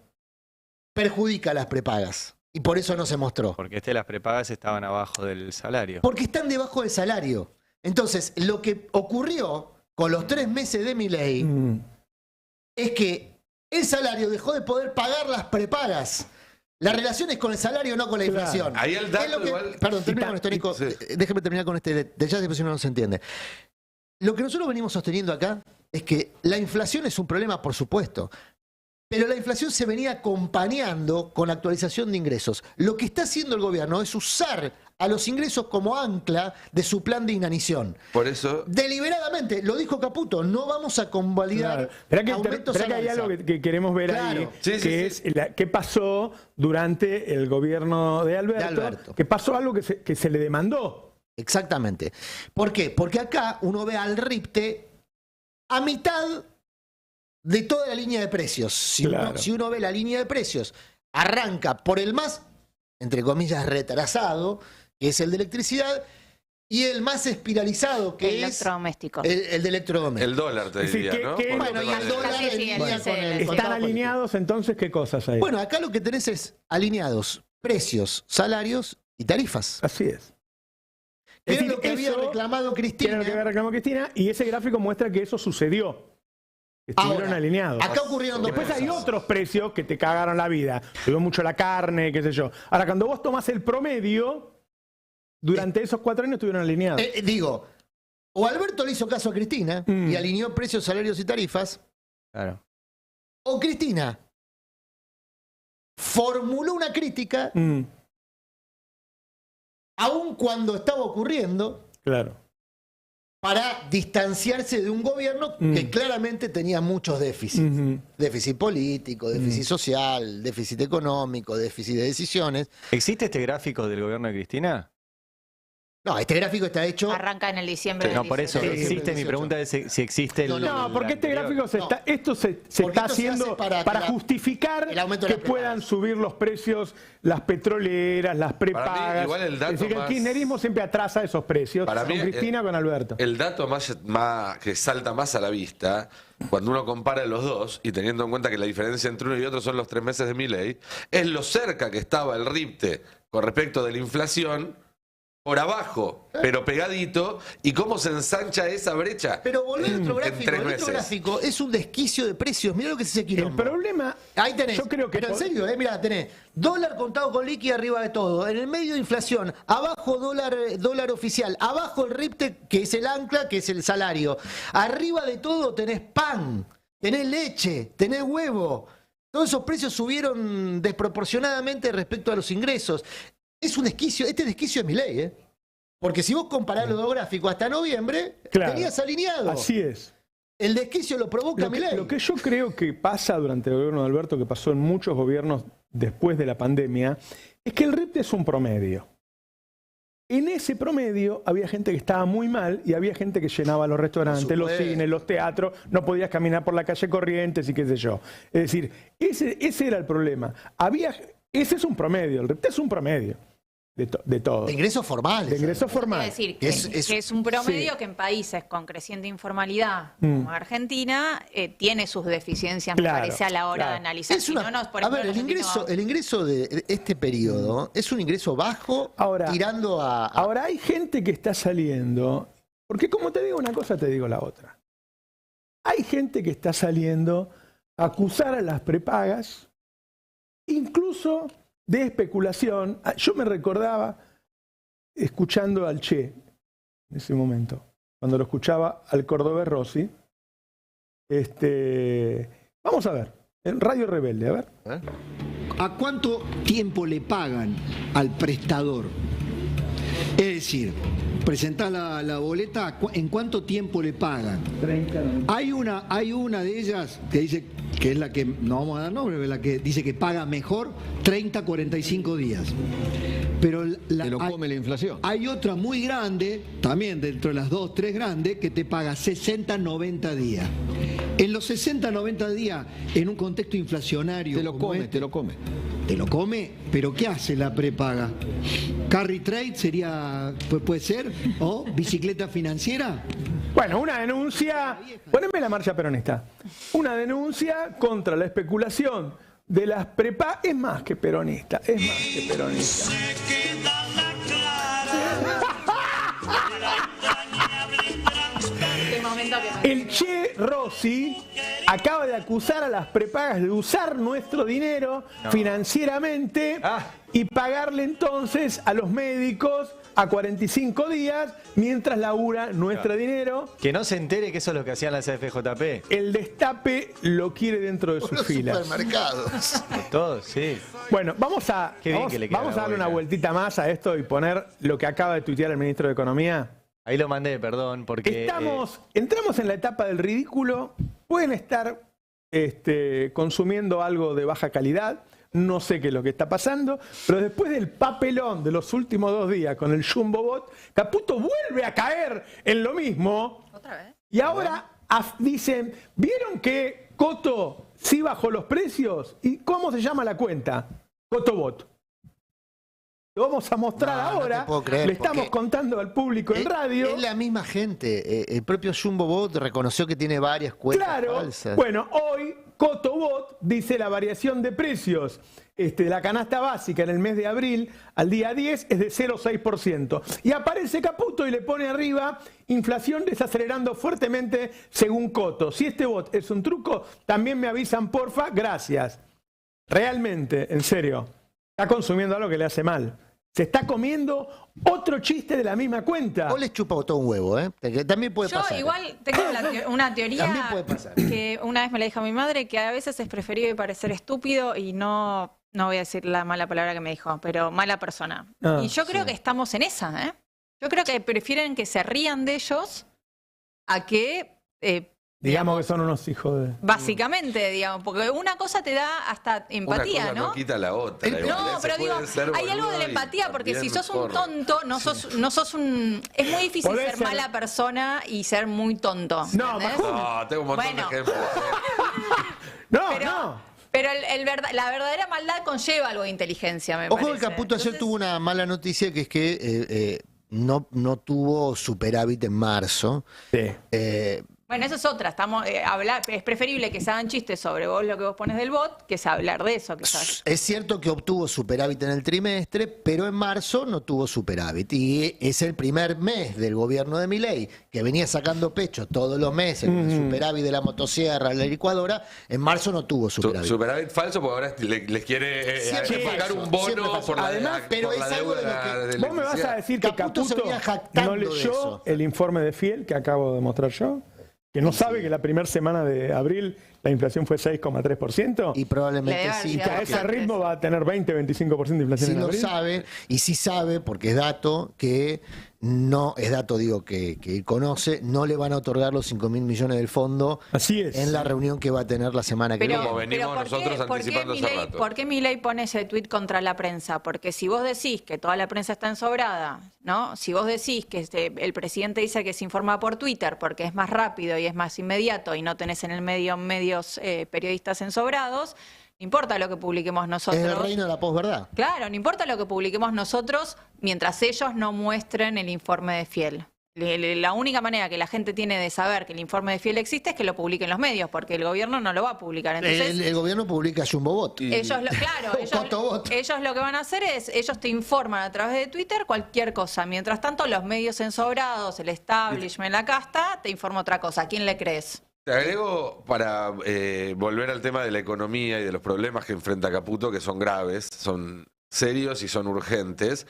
perjudica a las prepagas? Y por eso no se mostró. Porque las prepagas estaban abajo del salario. Porque están debajo del salario. Entonces, lo que ocurrió con los 3 meses de Milei es que el salario dejó de poder pagar las prepagas. La relación es con el salario, no con la inflación. Ahí el dato igual... Perdón, termino con esto, Nico. Sí. Déjame terminar con este de ya, si no se entiende. Lo que nosotros venimos sosteniendo acá es que la inflación es un problema, por supuesto. Pero la inflación se venía acompañando con la actualización de ingresos. Lo que está haciendo el gobierno es usar a los ingresos como ancla de su plan de inanición. Por eso... Deliberadamente, lo dijo Caputo, no vamos a convalidar aumentos Esperá que hay algo que queremos ver ahí, que es qué pasó durante el gobierno de Alberto, que pasó algo que se le demandó. Exactamente. ¿Por qué? Porque acá uno ve al RIPTE a mitad de toda la línea de precios. Si uno ve la línea de precios, arranca por el más, entre comillas, retrasado, que es el de electricidad, y el más espiralizado, que es el de electrodomésticos. El dólar, te diría, ¿no? Bueno, y el dólar en línea con el ¿Están alineados entonces qué cosas hay? Bueno, acá lo que tenés es alineados precios, salarios y tarifas. Así es. Es lo que había reclamado Cristina. Era lo que había reclamado Cristina, y ese gráfico muestra que eso sucedió. Estuvieron alineados. Acá ocurrieron dos Después cosas. hay otros precios que te cagaron la vida. Subió mucho la carne, qué sé yo. Ahora, cuando vos tomás el promedio, durante esos 4 años estuvieron alineados. Digo, o Alberto le hizo caso a Cristina y alineó precios, salarios y tarifas. Claro. O Cristina formuló una crítica aun cuando estaba ocurriendo. Claro. Para distanciarse de un gobierno que claramente tenía muchos déficits. Déficit político, déficit social, déficit económico, déficit de decisiones. ¿Existe este gráfico del gobierno de Cristina? No, este gráfico está hecho... Arranca en el diciembre. No, por eso existe. Mi pregunta es si existe el... No, porque este gráfico se está haciendo para justificar que puedan subir los precios, las petroleras, las prepagas. Igual el dato es decir, que el kirchnerismo siempre atrasa esos precios, para con mí, Cristina, con Alberto. El dato más que salta más a la vista, cuando uno compara los dos, y teniendo en cuenta que la diferencia entre uno y otro son los 3 meses de Milei, es lo cerca que estaba el RIPTE con respecto de la inflación, por abajo, pero pegadito, y cómo se ensancha esa brecha. Pero volver a otro en 3 gráfico, el meses. otro gráfico es un desquicio de precios. Mirá lo que es ese quilombo. El problema, ahí tenés, yo creo que pero en serio, mirá, tenés dólar contado con liqui arriba de todo, en el medio de inflación, abajo dólar oficial, abajo el RIPTE, que es el ancla, que es el salario. Arriba de todo tenés pan, tenés leche, tenés huevo. Todos esos precios subieron desproporcionadamente respecto a los ingresos. Es un desquicio, este desquicio es Milei, ¿eh? Porque si vos comparás los dos gráficos hasta noviembre, tenías alineado. Así es. El desquicio lo provoca Milei. Lo que yo creo que pasa durante el gobierno de Alberto, que pasó en muchos gobiernos después de la pandemia, es que el RIPTE es un promedio. En ese promedio había gente que estaba muy mal y había gente que llenaba los restaurantes, los cines, los teatros, no podías caminar por la calle Corrientes y qué sé yo. Es decir, ese era el problema. Ese es un promedio, el RIPTE es un promedio de todo. De ingresos formales. De ingresos formales. Es decir, que es un promedio que en países con creciente informalidad como Argentina tiene sus deficiencias, me parece, a la hora de analizar. El ingreso de este periodo es un ingreso bajo, tirando a... Ahora hay gente que está saliendo, porque como te digo una cosa, te digo la otra. Hay gente que está saliendo a acusar a las prepagas, incluso de especulación. Yo me recordaba escuchando al Che en ese momento, cuando lo escuchaba al cordobés Rossi. Vamos a ver, en Radio Rebelde, a ver. ¿A cuánto tiempo le pagan al prestador? Es decir, presentás la boleta, ¿en cuánto tiempo le pagan? 30 minutos. Hay una de ellas que dice, que es la que, no vamos a dar nombre, pero la que dice que paga mejor 30, 45 días. Pero te lo come la inflación. Hay otra muy grande, también dentro de las 2, 3 grandes, que te paga 60, 90 días. En los 60, 90 días, en un contexto inflacionario... Te lo come. Te lo come, pero ¿qué hace la prepaga? ¿Carry trade sería, puede ser? ¿O bicicleta financiera? Bueno, una denuncia, poneme la marcha peronista, una denuncia contra la especulación de las prepagas, es más que peronista, es más que peronista. El Che Rossi acaba de acusar a las prepagas de usar nuestro dinero financieramente y pagarle entonces a los médicos a 45 días mientras labura nuestro dinero. Que no se entere que eso es lo que hacían las FJP. El Destape lo quiere dentro de sus filas. Supermercados. Todos, sí. Bueno, vamos a darle una vueltita más a esto y poner lo que acaba de tuitear el ministro de Economía. Ahí lo mandé, perdón, porque... Entramos en la etapa del ridículo. Pueden estar consumiendo algo de baja calidad. No sé qué es lo que está pasando. Pero después del papelón de los últimos 2 días con el Jumbo Bot, Caputo vuelve a caer en lo mismo. ¿Otra vez? Y ahora dicen, ¿vieron que Coto sí bajó los precios? ¿Y cómo se llama la cuenta? Cotobot. Lo vamos a mostrar ahora, no te puedo creer, le estamos contando al público en radio. Es la misma gente, el propio Jumbo Bot reconoció que tiene varias cuentas falsas. Bueno, hoy Cotobot dice la variación de precios de la canasta básica en el mes de abril al día 10 es de 0,6%. Y aparece Caputo y le pone arriba, inflación desacelerando fuertemente según Coto. Si este bot es un truco, también me avisan, porfa, gracias. Realmente, en serio, está consumiendo algo que le hace mal. Se está comiendo otro chiste de la misma cuenta. O les chupa todo un huevo, ¿eh? También puede pasar. Yo igual tengo una teoría También puede pasar. que una vez me la dijo mi madre, que a veces es preferible parecer estúpido y no voy a decir la mala palabra que me dijo, pero mala persona. Y yo creo que estamos en esa, ¿eh? Yo creo que prefieren que se rían de ellos a que... digamos que son unos hijos de... Básicamente, digamos, porque una cosa te da hasta empatía, una cosa ¿no? no quita la otra. No, pero digo, hay algo de la empatía, porque si sos un tonto, no sos un... Es muy difícil ser mala persona y ser muy tonto. No, tengo un montón de ejemplos. Pero la verdadera maldad conlleva algo de inteligencia, me parece. Ojo, el Caputo ayer tuvo una mala noticia, que es que no tuvo superávit en marzo. Sí. Bueno, eso es otra. Es preferible que se hagan chistes sobre lo que vos pones del bot que hablar de eso. Es cierto que obtuvo superávit en el trimestre, pero en marzo no tuvo superávit. Y es el primer mes del gobierno de Milei, que venía sacando pecho todos los meses, el superávit de la motosierra, la licuadora. En marzo no tuvo superávit. Superávit falso, porque ahora les quiere pagar un bono por la deuda. ¿Vos me vas a decir que Caputo no leyó el informe de Fiel que acabo de mostrar yo? ¿Que no sabe que la primera semana de abril la inflación fue 6,3%? Y probablemente sí. Y que a ese ritmo va a tener 20-25% de inflación en abril. Sí lo sabe, y sí sabe, porque es dato que no, es dato digo que él conoce, no le van a otorgar los 5.000 millones del fondo. Así es. En la reunión que va a tener la semana que viene. Como venimos nosotros anticipando hace rato. ¿Por qué Milei pone ese tuit contra la prensa? Porque si vos decís que toda la prensa está ensobrada, ¿no? Si vos decís que el presidente dice que se informa por Twitter porque es más rápido y es más inmediato y no tenés en el medio medios periodistas ensobrados, no importa lo que publiquemos nosotros. Es el reino de la posverdad. Claro, no importa lo que publiquemos nosotros mientras ellos no muestren el informe de Fiel. La única manera que la gente tiene de saber que el informe de Fiel existe es que lo publiquen los medios, porque el gobierno no lo va a publicar. Entonces, el gobierno publica Jumbo Bot. Ellos lo que van a hacer es, ellos te informan a través de Twitter cualquier cosa. Mientras tanto, los medios ensobrados, el establishment, la casta, te informa otra cosa. ¿A quién le crees? Te agrego, para volver al tema de la economía y de los problemas que enfrenta Caputo, que son graves, son serios y son urgentes.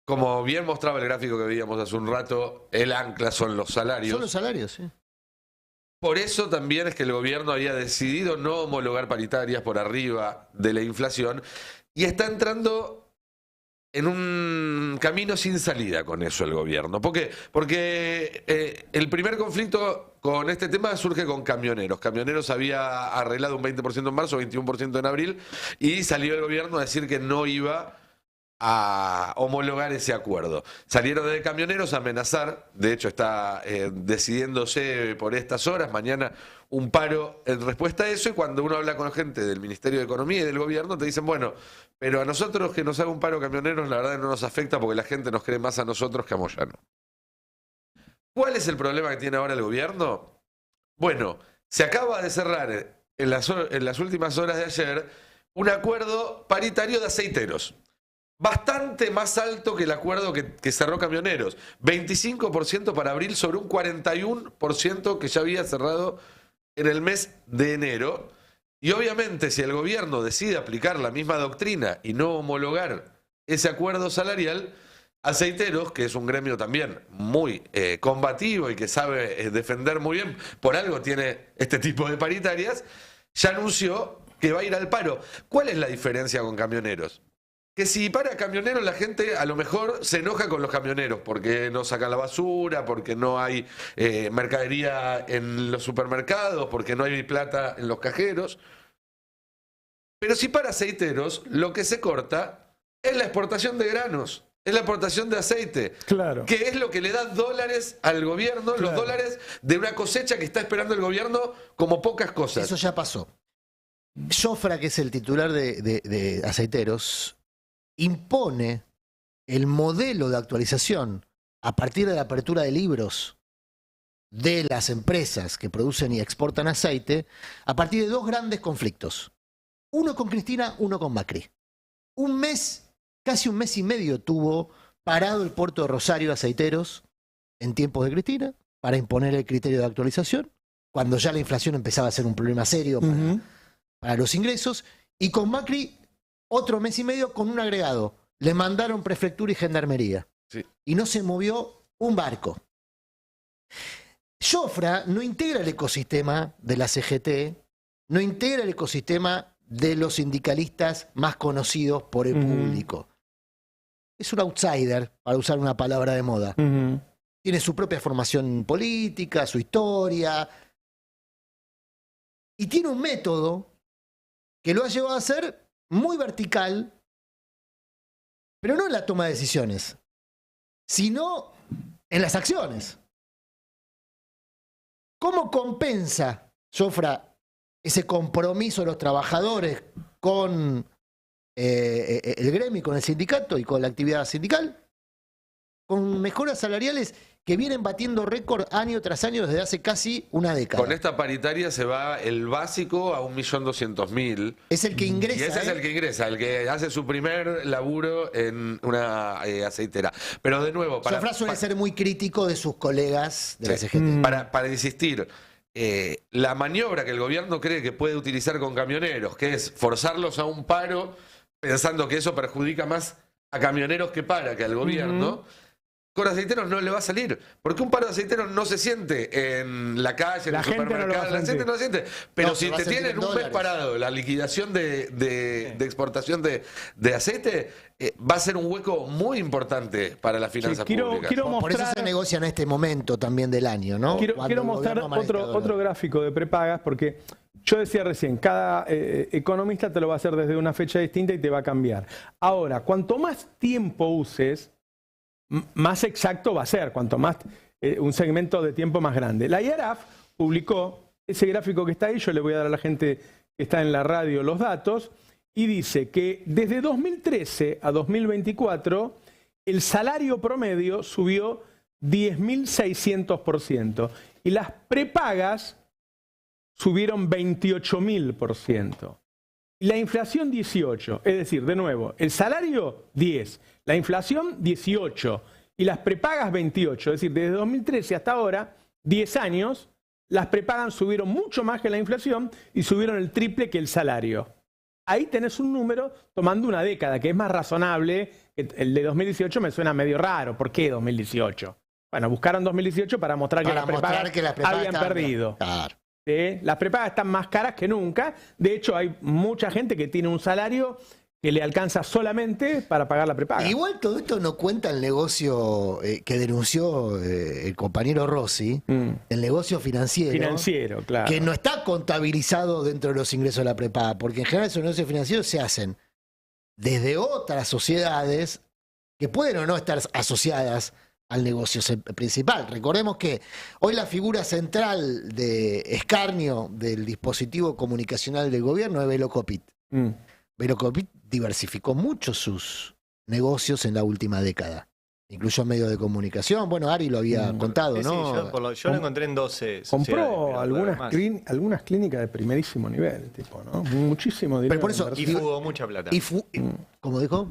Como bien mostraba el gráfico que veíamos hace un rato, el ancla son los salarios. Son los salarios, sí. Por eso también es que el gobierno había decidido no homologar paritarias por arriba de la inflación y está entrando en un camino sin salida con eso el gobierno. ¿Por qué? Porque el primer conflicto con este tema surge con camioneros. Camioneros había arreglado un 20% en marzo, 21% en abril, y salió el gobierno a decir que no iba a homologar ese acuerdo. Salieron de camioneros a amenazar, de hecho está decidiéndose por estas horas, mañana un paro en respuesta a eso, y cuando uno habla con gente del Ministerio de Economía y del gobierno te dicen, bueno, pero a nosotros que nos haga un paro camioneros la verdad no nos afecta porque la gente nos cree más a nosotros que a Moyano. ¿Cuál es el problema que tiene ahora el gobierno? Bueno, se acaba de cerrar en las últimas horas de ayer un acuerdo paritario de aceiteros. Bastante más alto que el acuerdo que cerró Camioneros. 25% para abril sobre un 41% que ya había cerrado en el mes de enero. Y obviamente si el gobierno decide aplicar la misma doctrina y no homologar ese acuerdo salarial, Aceiteros, que es un gremio también muy combativo y que sabe defender muy bien, por algo tiene este tipo de paritarias, ya anunció que va a ir al paro. ¿Cuál es la diferencia con Camioneros? Que si para camioneros la gente a lo mejor se enoja con los camioneros porque no sacan la basura, porque no hay mercadería en los supermercados, porque no hay plata en los cajeros. Pero si para aceiteros lo que se corta es la exportación de granos, es la exportación de aceite, Claro. que es lo que le da dólares al gobierno, los dólares de una cosecha que está esperando el gobierno como pocas cosas. Eso ya pasó. Jofra, que es el titular de Aceiteros, impone el modelo de actualización a partir de la apertura de libros de las empresas que producen y exportan aceite a partir de dos grandes conflictos. Uno con Cristina, uno con Macri. Casi un mes y medio tuvo parado el puerto de Rosario Aceiteros en tiempos de Cristina para imponer el criterio de actualización, cuando ya la inflación empezaba a ser un problema serio para los ingresos, y con Macri otro mes y medio con un agregado. Le mandaron prefectura y gendarmería. Sí. Y no se movió un barco. Jofra no integra el ecosistema de la CGT, no integra el ecosistema de los sindicalistas más conocidos por el público. Es un outsider, para usar una palabra de moda. Tiene su propia formación política, su historia. Y tiene un método que lo ha llevado a ser muy vertical, pero no en la toma de decisiones, sino en las acciones. ¿Cómo compensa Jofra ese compromiso de los trabajadores con el gremio y con el sindicato y con la actividad sindical? Con mejoras salariales que vienen batiendo récord año tras año desde hace casi una década. Con esta paritaria se va el básico a 1.200.000. Es el que ingresa. Y ese es el que ingresa, el que hace su primer laburo en una aceitera. Pero de nuevo, Jofra suele ser muy crítico de sus colegas de la CGT. Para insistir, la maniobra que el gobierno cree que puede utilizar con camioneros, que es forzarlos a un paro, pensando que eso perjudica más a camioneros que al gobierno, con aceiteros no le va a salir. Porque un paro de aceiteros no se siente en la calle, en el supermercado, la gente no lo siente. Pero si te tienen un mes parado la liquidación de exportación de aceite, va a ser un hueco muy importante para las finanzas públicas. Por eso se negocia en este momento también del año, ¿no? Quiero mostrar otro gráfico de prepagas, porque yo decía recién, cada economista te lo va a hacer desde una fecha distinta y te va a cambiar. Ahora, cuanto más tiempo uses, más exacto va a ser, cuanto más un segmento de tiempo más grande. La IARAF publicó ese gráfico que está ahí, yo le voy a dar a la gente que está en la radio los datos, y dice que desde 2013 a 2024 el salario promedio subió 10.600% y las prepagas subieron 28.000%. Y la inflación 18, es decir, de nuevo, el salario 10, la inflación 18 y las prepagas 28, es decir, desde 2013 hasta ahora, 10 años, las prepagas subieron mucho más que la inflación y subieron el triple que el salario. Ahí tenés un número tomando una década, que es más razonable. El de 2018 me suena medio raro. ¿Por qué 2018? Bueno, buscaron 2018 para mostrar que las prepagas habían perdido. Claro. ¿Sí? Las prepagas están más caras que nunca. De hecho, hay mucha gente que tiene un salario que le alcanza solamente para pagar la prepaga. Igual todo esto no cuenta el negocio que denunció el compañero Rossi, el negocio financiero. Financiero, claro. Que no está contabilizado dentro de los ingresos de la prepaga, porque en general esos negocios financieros se hacen desde otras sociedades que pueden o no estar asociadas al negocio principal. Recordemos que hoy la figura central de escarnio del dispositivo comunicacional del gobierno es Velocopit. Velocopit diversificó mucho sus negocios en la última década. Incluso medios de comunicación. Bueno, Ari lo había contado, Sí, ¿no? yo lo encontré en 12 sociedades, Compró pero algunas clínicas de primerísimo nivel, tipo, ¿no? Muchísimo dinero. Pero por eso, y fugó mucha plata. ¿Cómo dijo?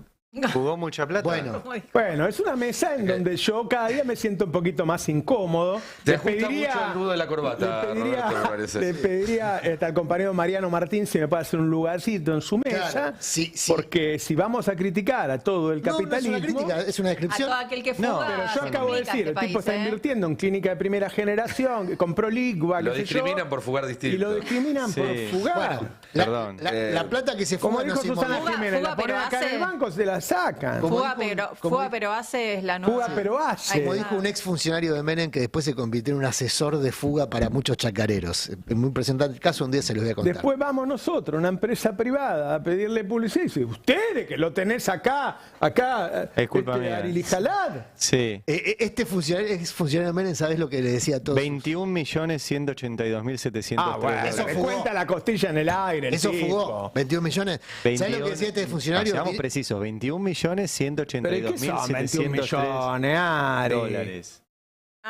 Jugó mucha plata. Bueno, es una mesa en donde yo cada día me siento un poquito más incómodo. Te ajusta mucho el nudo de la corbata, Roberto, me parece. Le pediría al compañero Mariano Martín si me puede hacer un lugarcito en su mesa. Claro, sí. Porque si vamos a criticar a todo el capitalismo... No es una crítica, es una A descripción. todo aquel que fuga, Pero yo se acabo de complica decir, este el tipo país, está invirtiendo en clínica de primera generación, compró Ligua, Lo qué sé yo, discriminan por fugar distinto. y lo discriminan por fugar. Bueno, Perdón. la plata que se Como fuga dijo no se Susana inmoviliza. Jiménez, la fuga, ponen pero acá en el hace- banco, se la sacan. Como Fuga, pero hace es la nueva. Fuga, pero hace. Ahí Como está. dijo un exfuncionario de Menem que después se convirtió en un asesor de fuga para muchos chacareros. Es muy presentante el caso, un día se los voy a contar. Después vamos nosotros, una empresa privada, a pedirle publicidad. Y dice, ustedes que lo tenés acá, Es culpa mía. Arili Jalad. Sí. Este exfuncionario de Menem, ¿sabés lo que le decía a todos? 21.182.703 Bueno, Eso me fugó. cuenta la costilla en el aire. el Eso tipo. fugó, 21 millones. ¿Sabés lo que decía este funcionario? Seamos precisos, ¿Pero qué son 21 21.182.703 millones, Ari? dólares.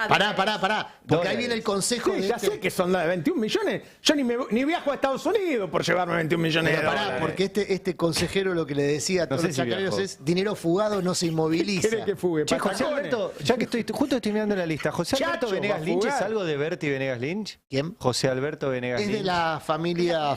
Pará. Porque ahí Dólares. viene el consejo Sí, de ya este- sé que son la de 21 millones. Yo ni viajo a Estados Unidos por llevarme 21 millones Pero de pará, dólares. porque este consejero lo que le decía a todos sé los si chacareros viajó. es dinero fugado no se inmoviliza. ¿Quiere que fugue? Che, José Patacones. Alberto, ya que justo estoy mirando la lista, ¿José Alberto Chacho, Venegas va a Lynch es fugar. algo de Berti Venegas Lynch? ¿Quién? José Alberto Venegas Es Lynch. de la familia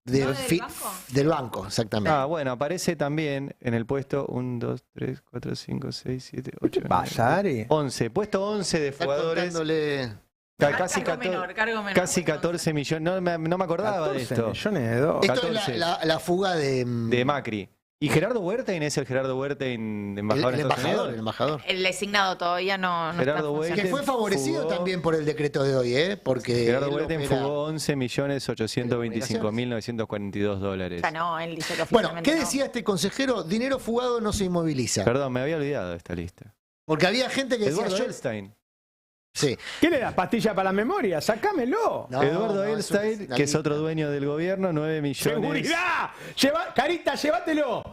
¿No del banco? del banco, exactamente. Ah, bueno, aparece también en el puesto 1, 2, 3, 4, 5, 6, 7, 8, pasa, Ari? 11. Puesto 11 de Está jugadores. contándole. Casi Cargo 14, menor, cargo menor. casi 14 millones. No me acordaba de 14 esto. millones de dólares. Esto 14. es la fuga de De Macri. ¿Y Gerardo Huertain es el Gerardo Huertain embajador el en Estados embajador, Unidos? el embajador. El designado todavía no Gerardo está Huerta. Que funcionando. fue favorecido Fugó. también por el decreto de hoy, porque Gerardo él Huertain opera- fugó 11.825.942 dólares. Ya no, él dice que Bueno, oficialmente ¿qué no. decía este consejero? Dinero fugado no se inmoviliza. Perdón, me había olvidado de esta lista. Porque había gente que decía Eduardo yo... Elstein. Sí. ¿Qué le das? ¿Pastilla para la memoria? ¡Sácamelo! No, Eduardo no, Elstein, eso es una que es lista. otro dueño del gobierno, 9 millones. ¡Seguridad! Carita, llévatelo.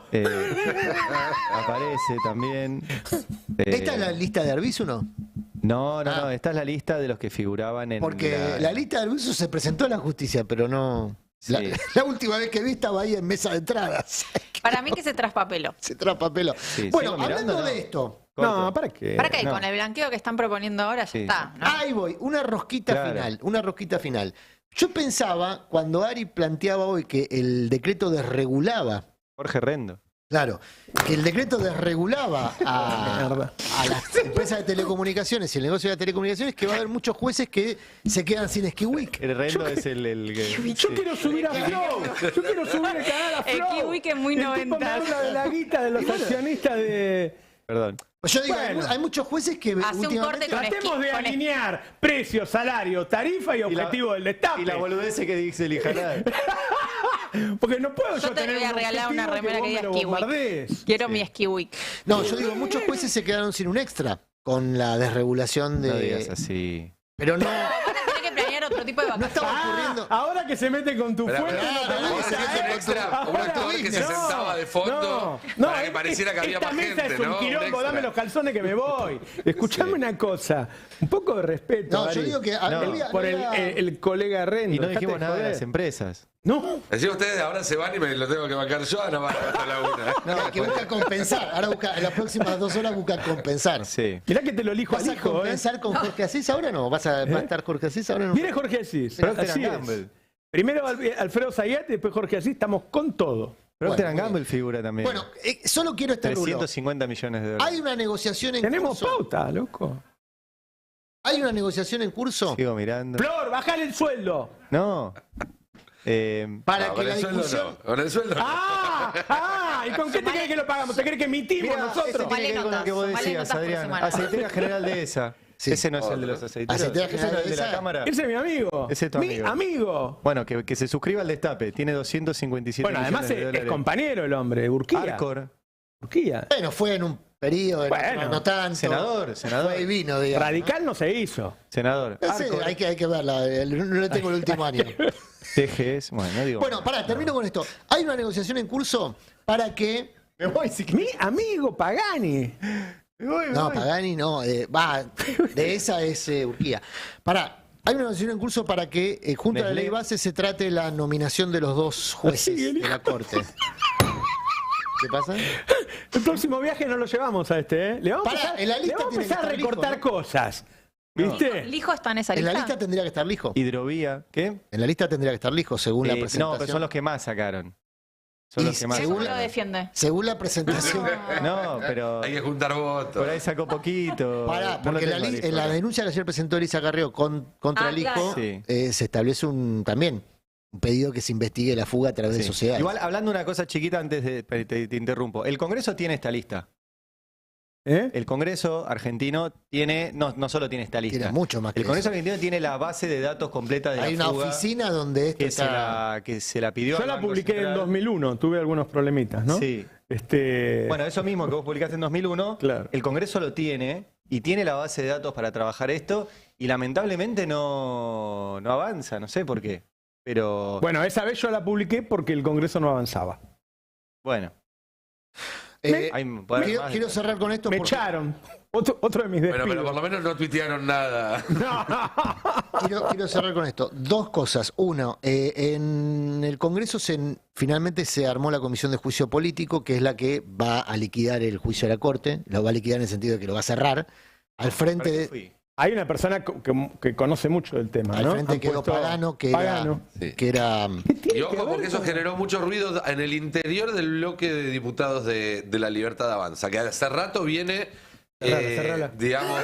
Aparece también. ¿Esta es la lista de Arbizu, no? No, Ah. esta es la lista de los que figuraban en Porque la lista de Arbizu se presentó a la justicia, pero no... La, Sí. la última vez que vi estaba ahí en mesa de entradas. Para mí que se traspapeló. Se traspapeló. Sí, Bueno, sigo mirando, hablando ¿no? de esto, No, ¿para qué? ¿Para qué? no. Con el blanqueo que están proponiendo ahora ya Sí. está, ¿no? ahí voy, una rosquita Claro. final, una rosquita final. Yo pensaba, cuando Ari planteaba hoy que el decreto desregulaba, Jorge Rendo. claro, que el decreto desregulaba a las empresas de telecomunicaciones y el negocio de las telecomunicaciones, que va a haber muchos jueces que se quedan sin esquiwick. El Rendo es el que. Yo sí. quiero subir a Flow. Yo quiero subir el canal a El Flow. Kiwi que es muy Y el tipo me 90. habla de la guita de los accionistas de... Perdón. Pues yo digo, Bueno. hay muchos jueces que Hace un últimamente... corte con Tratemos de con alinear precio, salario, tarifa y objetivo del destape. Y la boludez que dice el Ijalá. Porque no puedo yo, Yo te tener voy a un regalar una objetivo remera vos que me diga lo Ski Week. bombardees. Quiero mi Ski Week. No, yo digo, muchos jueces se quedaron sin un extra con la desregulación de... No digas así. Pero no, Van a tener que planear otro tipo de no vacaciones. estaba ocurriendo... Ahora que se mete con tu Pero, fuente, pero, no te pero, gusta, vos hacías un extra, un Ahora, actor que se no, sentaba de fondo para que es- pareciera que había esta más mesa gente, es un ¿no? Un quilombo, extra. dame los calzones que me voy. Escuchame una cosa, un poco de respeto, No, yo Ari. digo que... No, Por el colega Rendo. Y no dejate dijimos de nada de joder. las empresas. No, Así ustedes ahora se van y me lo tengo que bancar yo, no van hasta la una. No, que busca compensar. Ahora busca, en las próximas 2 horas busca compensar. Sí. mirá que te lo elijo ¿Vas al a hijo, compensar con Jorge Asís ahora no? ¿Va a estar Jorge Asís ahora no? Viene Jorge Asís. Procter Así es. Gamble. Primero Alfredo Zayat y después Jorge Asís. Estamos con todo. Procter Bueno, Gamble figura también. Bueno, solo quiero este rubro. 350 millones de dólares. Hay una negociación en Tenemos curso. pauta, loco. Hay una negociación en curso. Sigo mirando. Flor, bajale el sueldo. No. Para No, que con la el sueldo discusión... no. Con el sueldo no. ¿Y con qué te crees que lo pagamos? ¿Te crees que emitimos Mirá, ese nosotros? tiene que ver con lo que vos Sumale decías, notas por Adrián. semana. Aceitera general de esa. Sí. Ese no es el de los aceiteros. Aceitera Ese general no es el de de la esa. cámara. Ese es mi amigo. Ese es tu Mi amigo. Bueno, que se suscriba al Destape. Tiene 257 Bueno, además millones de es dólares. compañero el hombre, Urquía. Arcor. Urquía. Bueno, fue en un periodo, Bueno, no tanto. senador. Fue y vino, digamos. Radical no se hizo. Senador. Ese Arcor. hay que verla, no le tengo el último año. TGS. Bueno, no digo. Bueno, pará, termino con esto. Hay una negociación en curso para que... Mi amigo Pagani. No, Pagani no, de esa es Urquía. Pará, hay una negociación en curso para que junto a la ley base se trate la nominación de los dos jueces de la Corte. ¿Qué pasa? El próximo viaje no lo llevamos a este, ¿eh? Le vamos Pará, a empezar, en la le lista vamos a tiene que empezar a estar Lijo, recortar ¿no? cosas. ¿Viste? ¿Lijo está en esa En lista? la lista tendría que estar Lijo. Hidrovía. ¿Qué? En la lista tendría que estar Lijo, según la presentación. No, pero son los que más sacaron. Son Y los que más ¿Cómo según- lo defiende? Según la presentación. No, pero Hay que juntar votos. por ahí sacó poquito. Pará, No lo porque tengo, Lijo, en la acá. denuncia que ayer presentó Elisa Carrió contra Ah, Lijo, claro. Sí. se establece también un pedido que se investigue la fuga a través de Sí. sociedades. Igual, hablando una cosa chiquita antes de... Te interrumpo. El Congreso tiene esta lista. ¿Eh? El Congreso argentino tiene... No solo tiene esta lista. Tiene mucho más que El Congreso eso. argentino tiene la base de datos completa de Hay la una fuga oficina donde esto que se, está... que se la pidió Yo al la Banco publiqué en Central. 2001, tuve algunos problemitas, ¿no? Sí. Bueno, Eso mismo que vos publicaste en 2001, Claro. el Congreso lo tiene y tiene la base de datos para trabajar esto y lamentablemente no avanza, no sé por qué. Pero bueno, esa vez yo la publiqué porque el Congreso no avanzaba. bueno, Eh, hay poder quiero, más. quiero cerrar con esto Me porque echaron. Otro de mis Bueno, despidos. pero por lo menos no tuitearon nada. quiero cerrar con esto. Dos cosas. Uno, en el Congreso finalmente se armó la Comisión de Juicio Político, que es la que va a liquidar el juicio de la Corte. Lo va a liquidar en el sentido de que lo va a cerrar. Al frente ¿Para qué de... fui? Hay una persona que conoce mucho del tema, Al ¿no? frente Han quedó puesto Pagano, que Pagano. Sí. era... ¿Qué tiene Y que ojo, ver porque eso con- generó mucho ruido en el interior del bloque de diputados de la Libertad Avanza, que hace rato viene, Cerrala. digamos,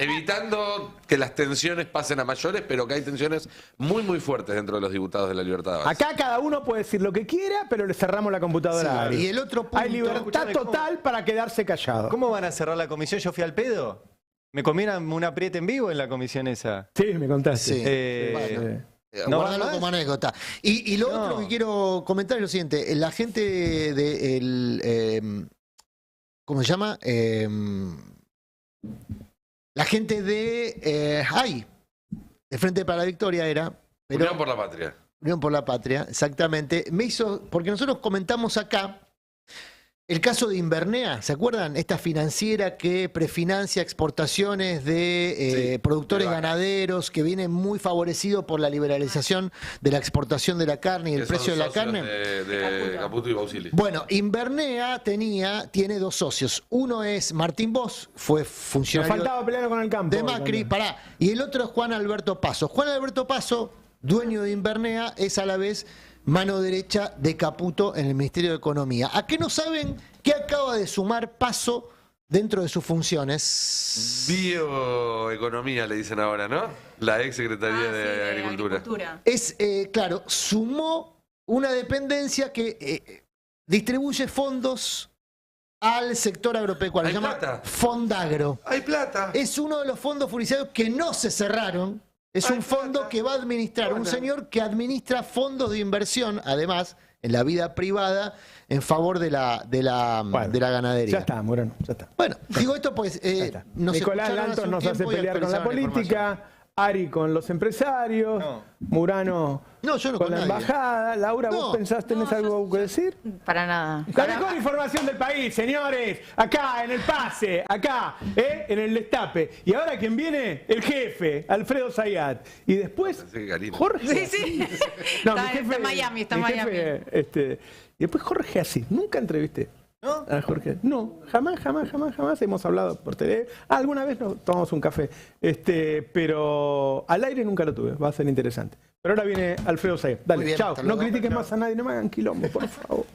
evitando que las tensiones pasen a mayores, pero que hay tensiones muy, muy fuertes dentro de los diputados de la Libertad Avanza. Acá cada uno puede decir lo que quiera, pero le cerramos la computadora Sí, a Ari. y el otro punto... Hay libertad Escuchame, ¿cómo? total para quedarse callado. ¿Cómo van a cerrar la comisión? ¿Yo fui al pedo? ¿Me comí una apriete en vivo en la comisión esa? Sí, me contaste. Sí. Bueno. ¿No Guardalo va más? como anécdota. Y lo No. otro que quiero comentar es lo siguiente. La gente de... ¿cómo se llama? La gente de... de Frente para la Victoria era... Pero, Unión por la Patria. Unión por la Patria, exactamente. Me hizo... Porque nosotros comentamos acá el caso de Invernea, ¿se acuerdan? Esta financiera que prefinancia exportaciones de Sí, productores de vacas. ganaderos, que viene muy favorecido por la liberalización de la exportación de la carne y el Que son precio de la socios carne. De Caputo y Bausili. Bueno, Invernea tiene dos socios. Uno es Martín Bosch, fue Nos funcionario faltaba pelear con el campo. de Macri, pará. Y el otro es Juan Alberto Paso. Juan Alberto Paso, dueño de Invernea, es a la vez mano derecha de Caputo en el Ministerio de Economía. ¿A qué no saben qué acaba de sumar Paso dentro de sus funciones? Bioeconomía le dicen ahora, ¿no? La ex Secretaría de Agricultura. Es, claro, sumó una dependencia que distribuye fondos al sector agropecuario. ¿Hay Se llama plata? Fondagro. ¡Hay plata! Es uno de los fondos furiciarios que no se cerraron. Es un fondo que va a administrar un señor que administra fondos de inversión, además, en la vida privada, en favor de la ganadería. Ya está, Murano, ya está. Bueno, digo esto pues... Ya está. nos Nicolás escucharon hace Lantos un nos hace tiempo y pelear con la actualizaron política, Ari con los empresarios, Murano No, yo no con con la nadie. embajada. Laura, No. ¿vos tenés algo que decir? Para nada. La mejor información del país, señores. Acá, en el pase, acá, en el destape. Y ahora quien viene, el jefe, Alfredo Zayat. Y después, Pensé que Karina. Jorge. Sí, sí. No, Está en Miami, está en mi Miami. jefe, y después Jorge así. Nunca entrevisté. ¿No? A Jorge. No, jamás hemos hablado por tele. Alguna vez nos tomamos un café. Pero al aire nunca lo tuve. Va a ser interesante. Pero ahora viene Alfredo Zayat. Muy Dale, bien, chao. hasta No luego. critiques más a nadie, no me hagan quilombo, por favor.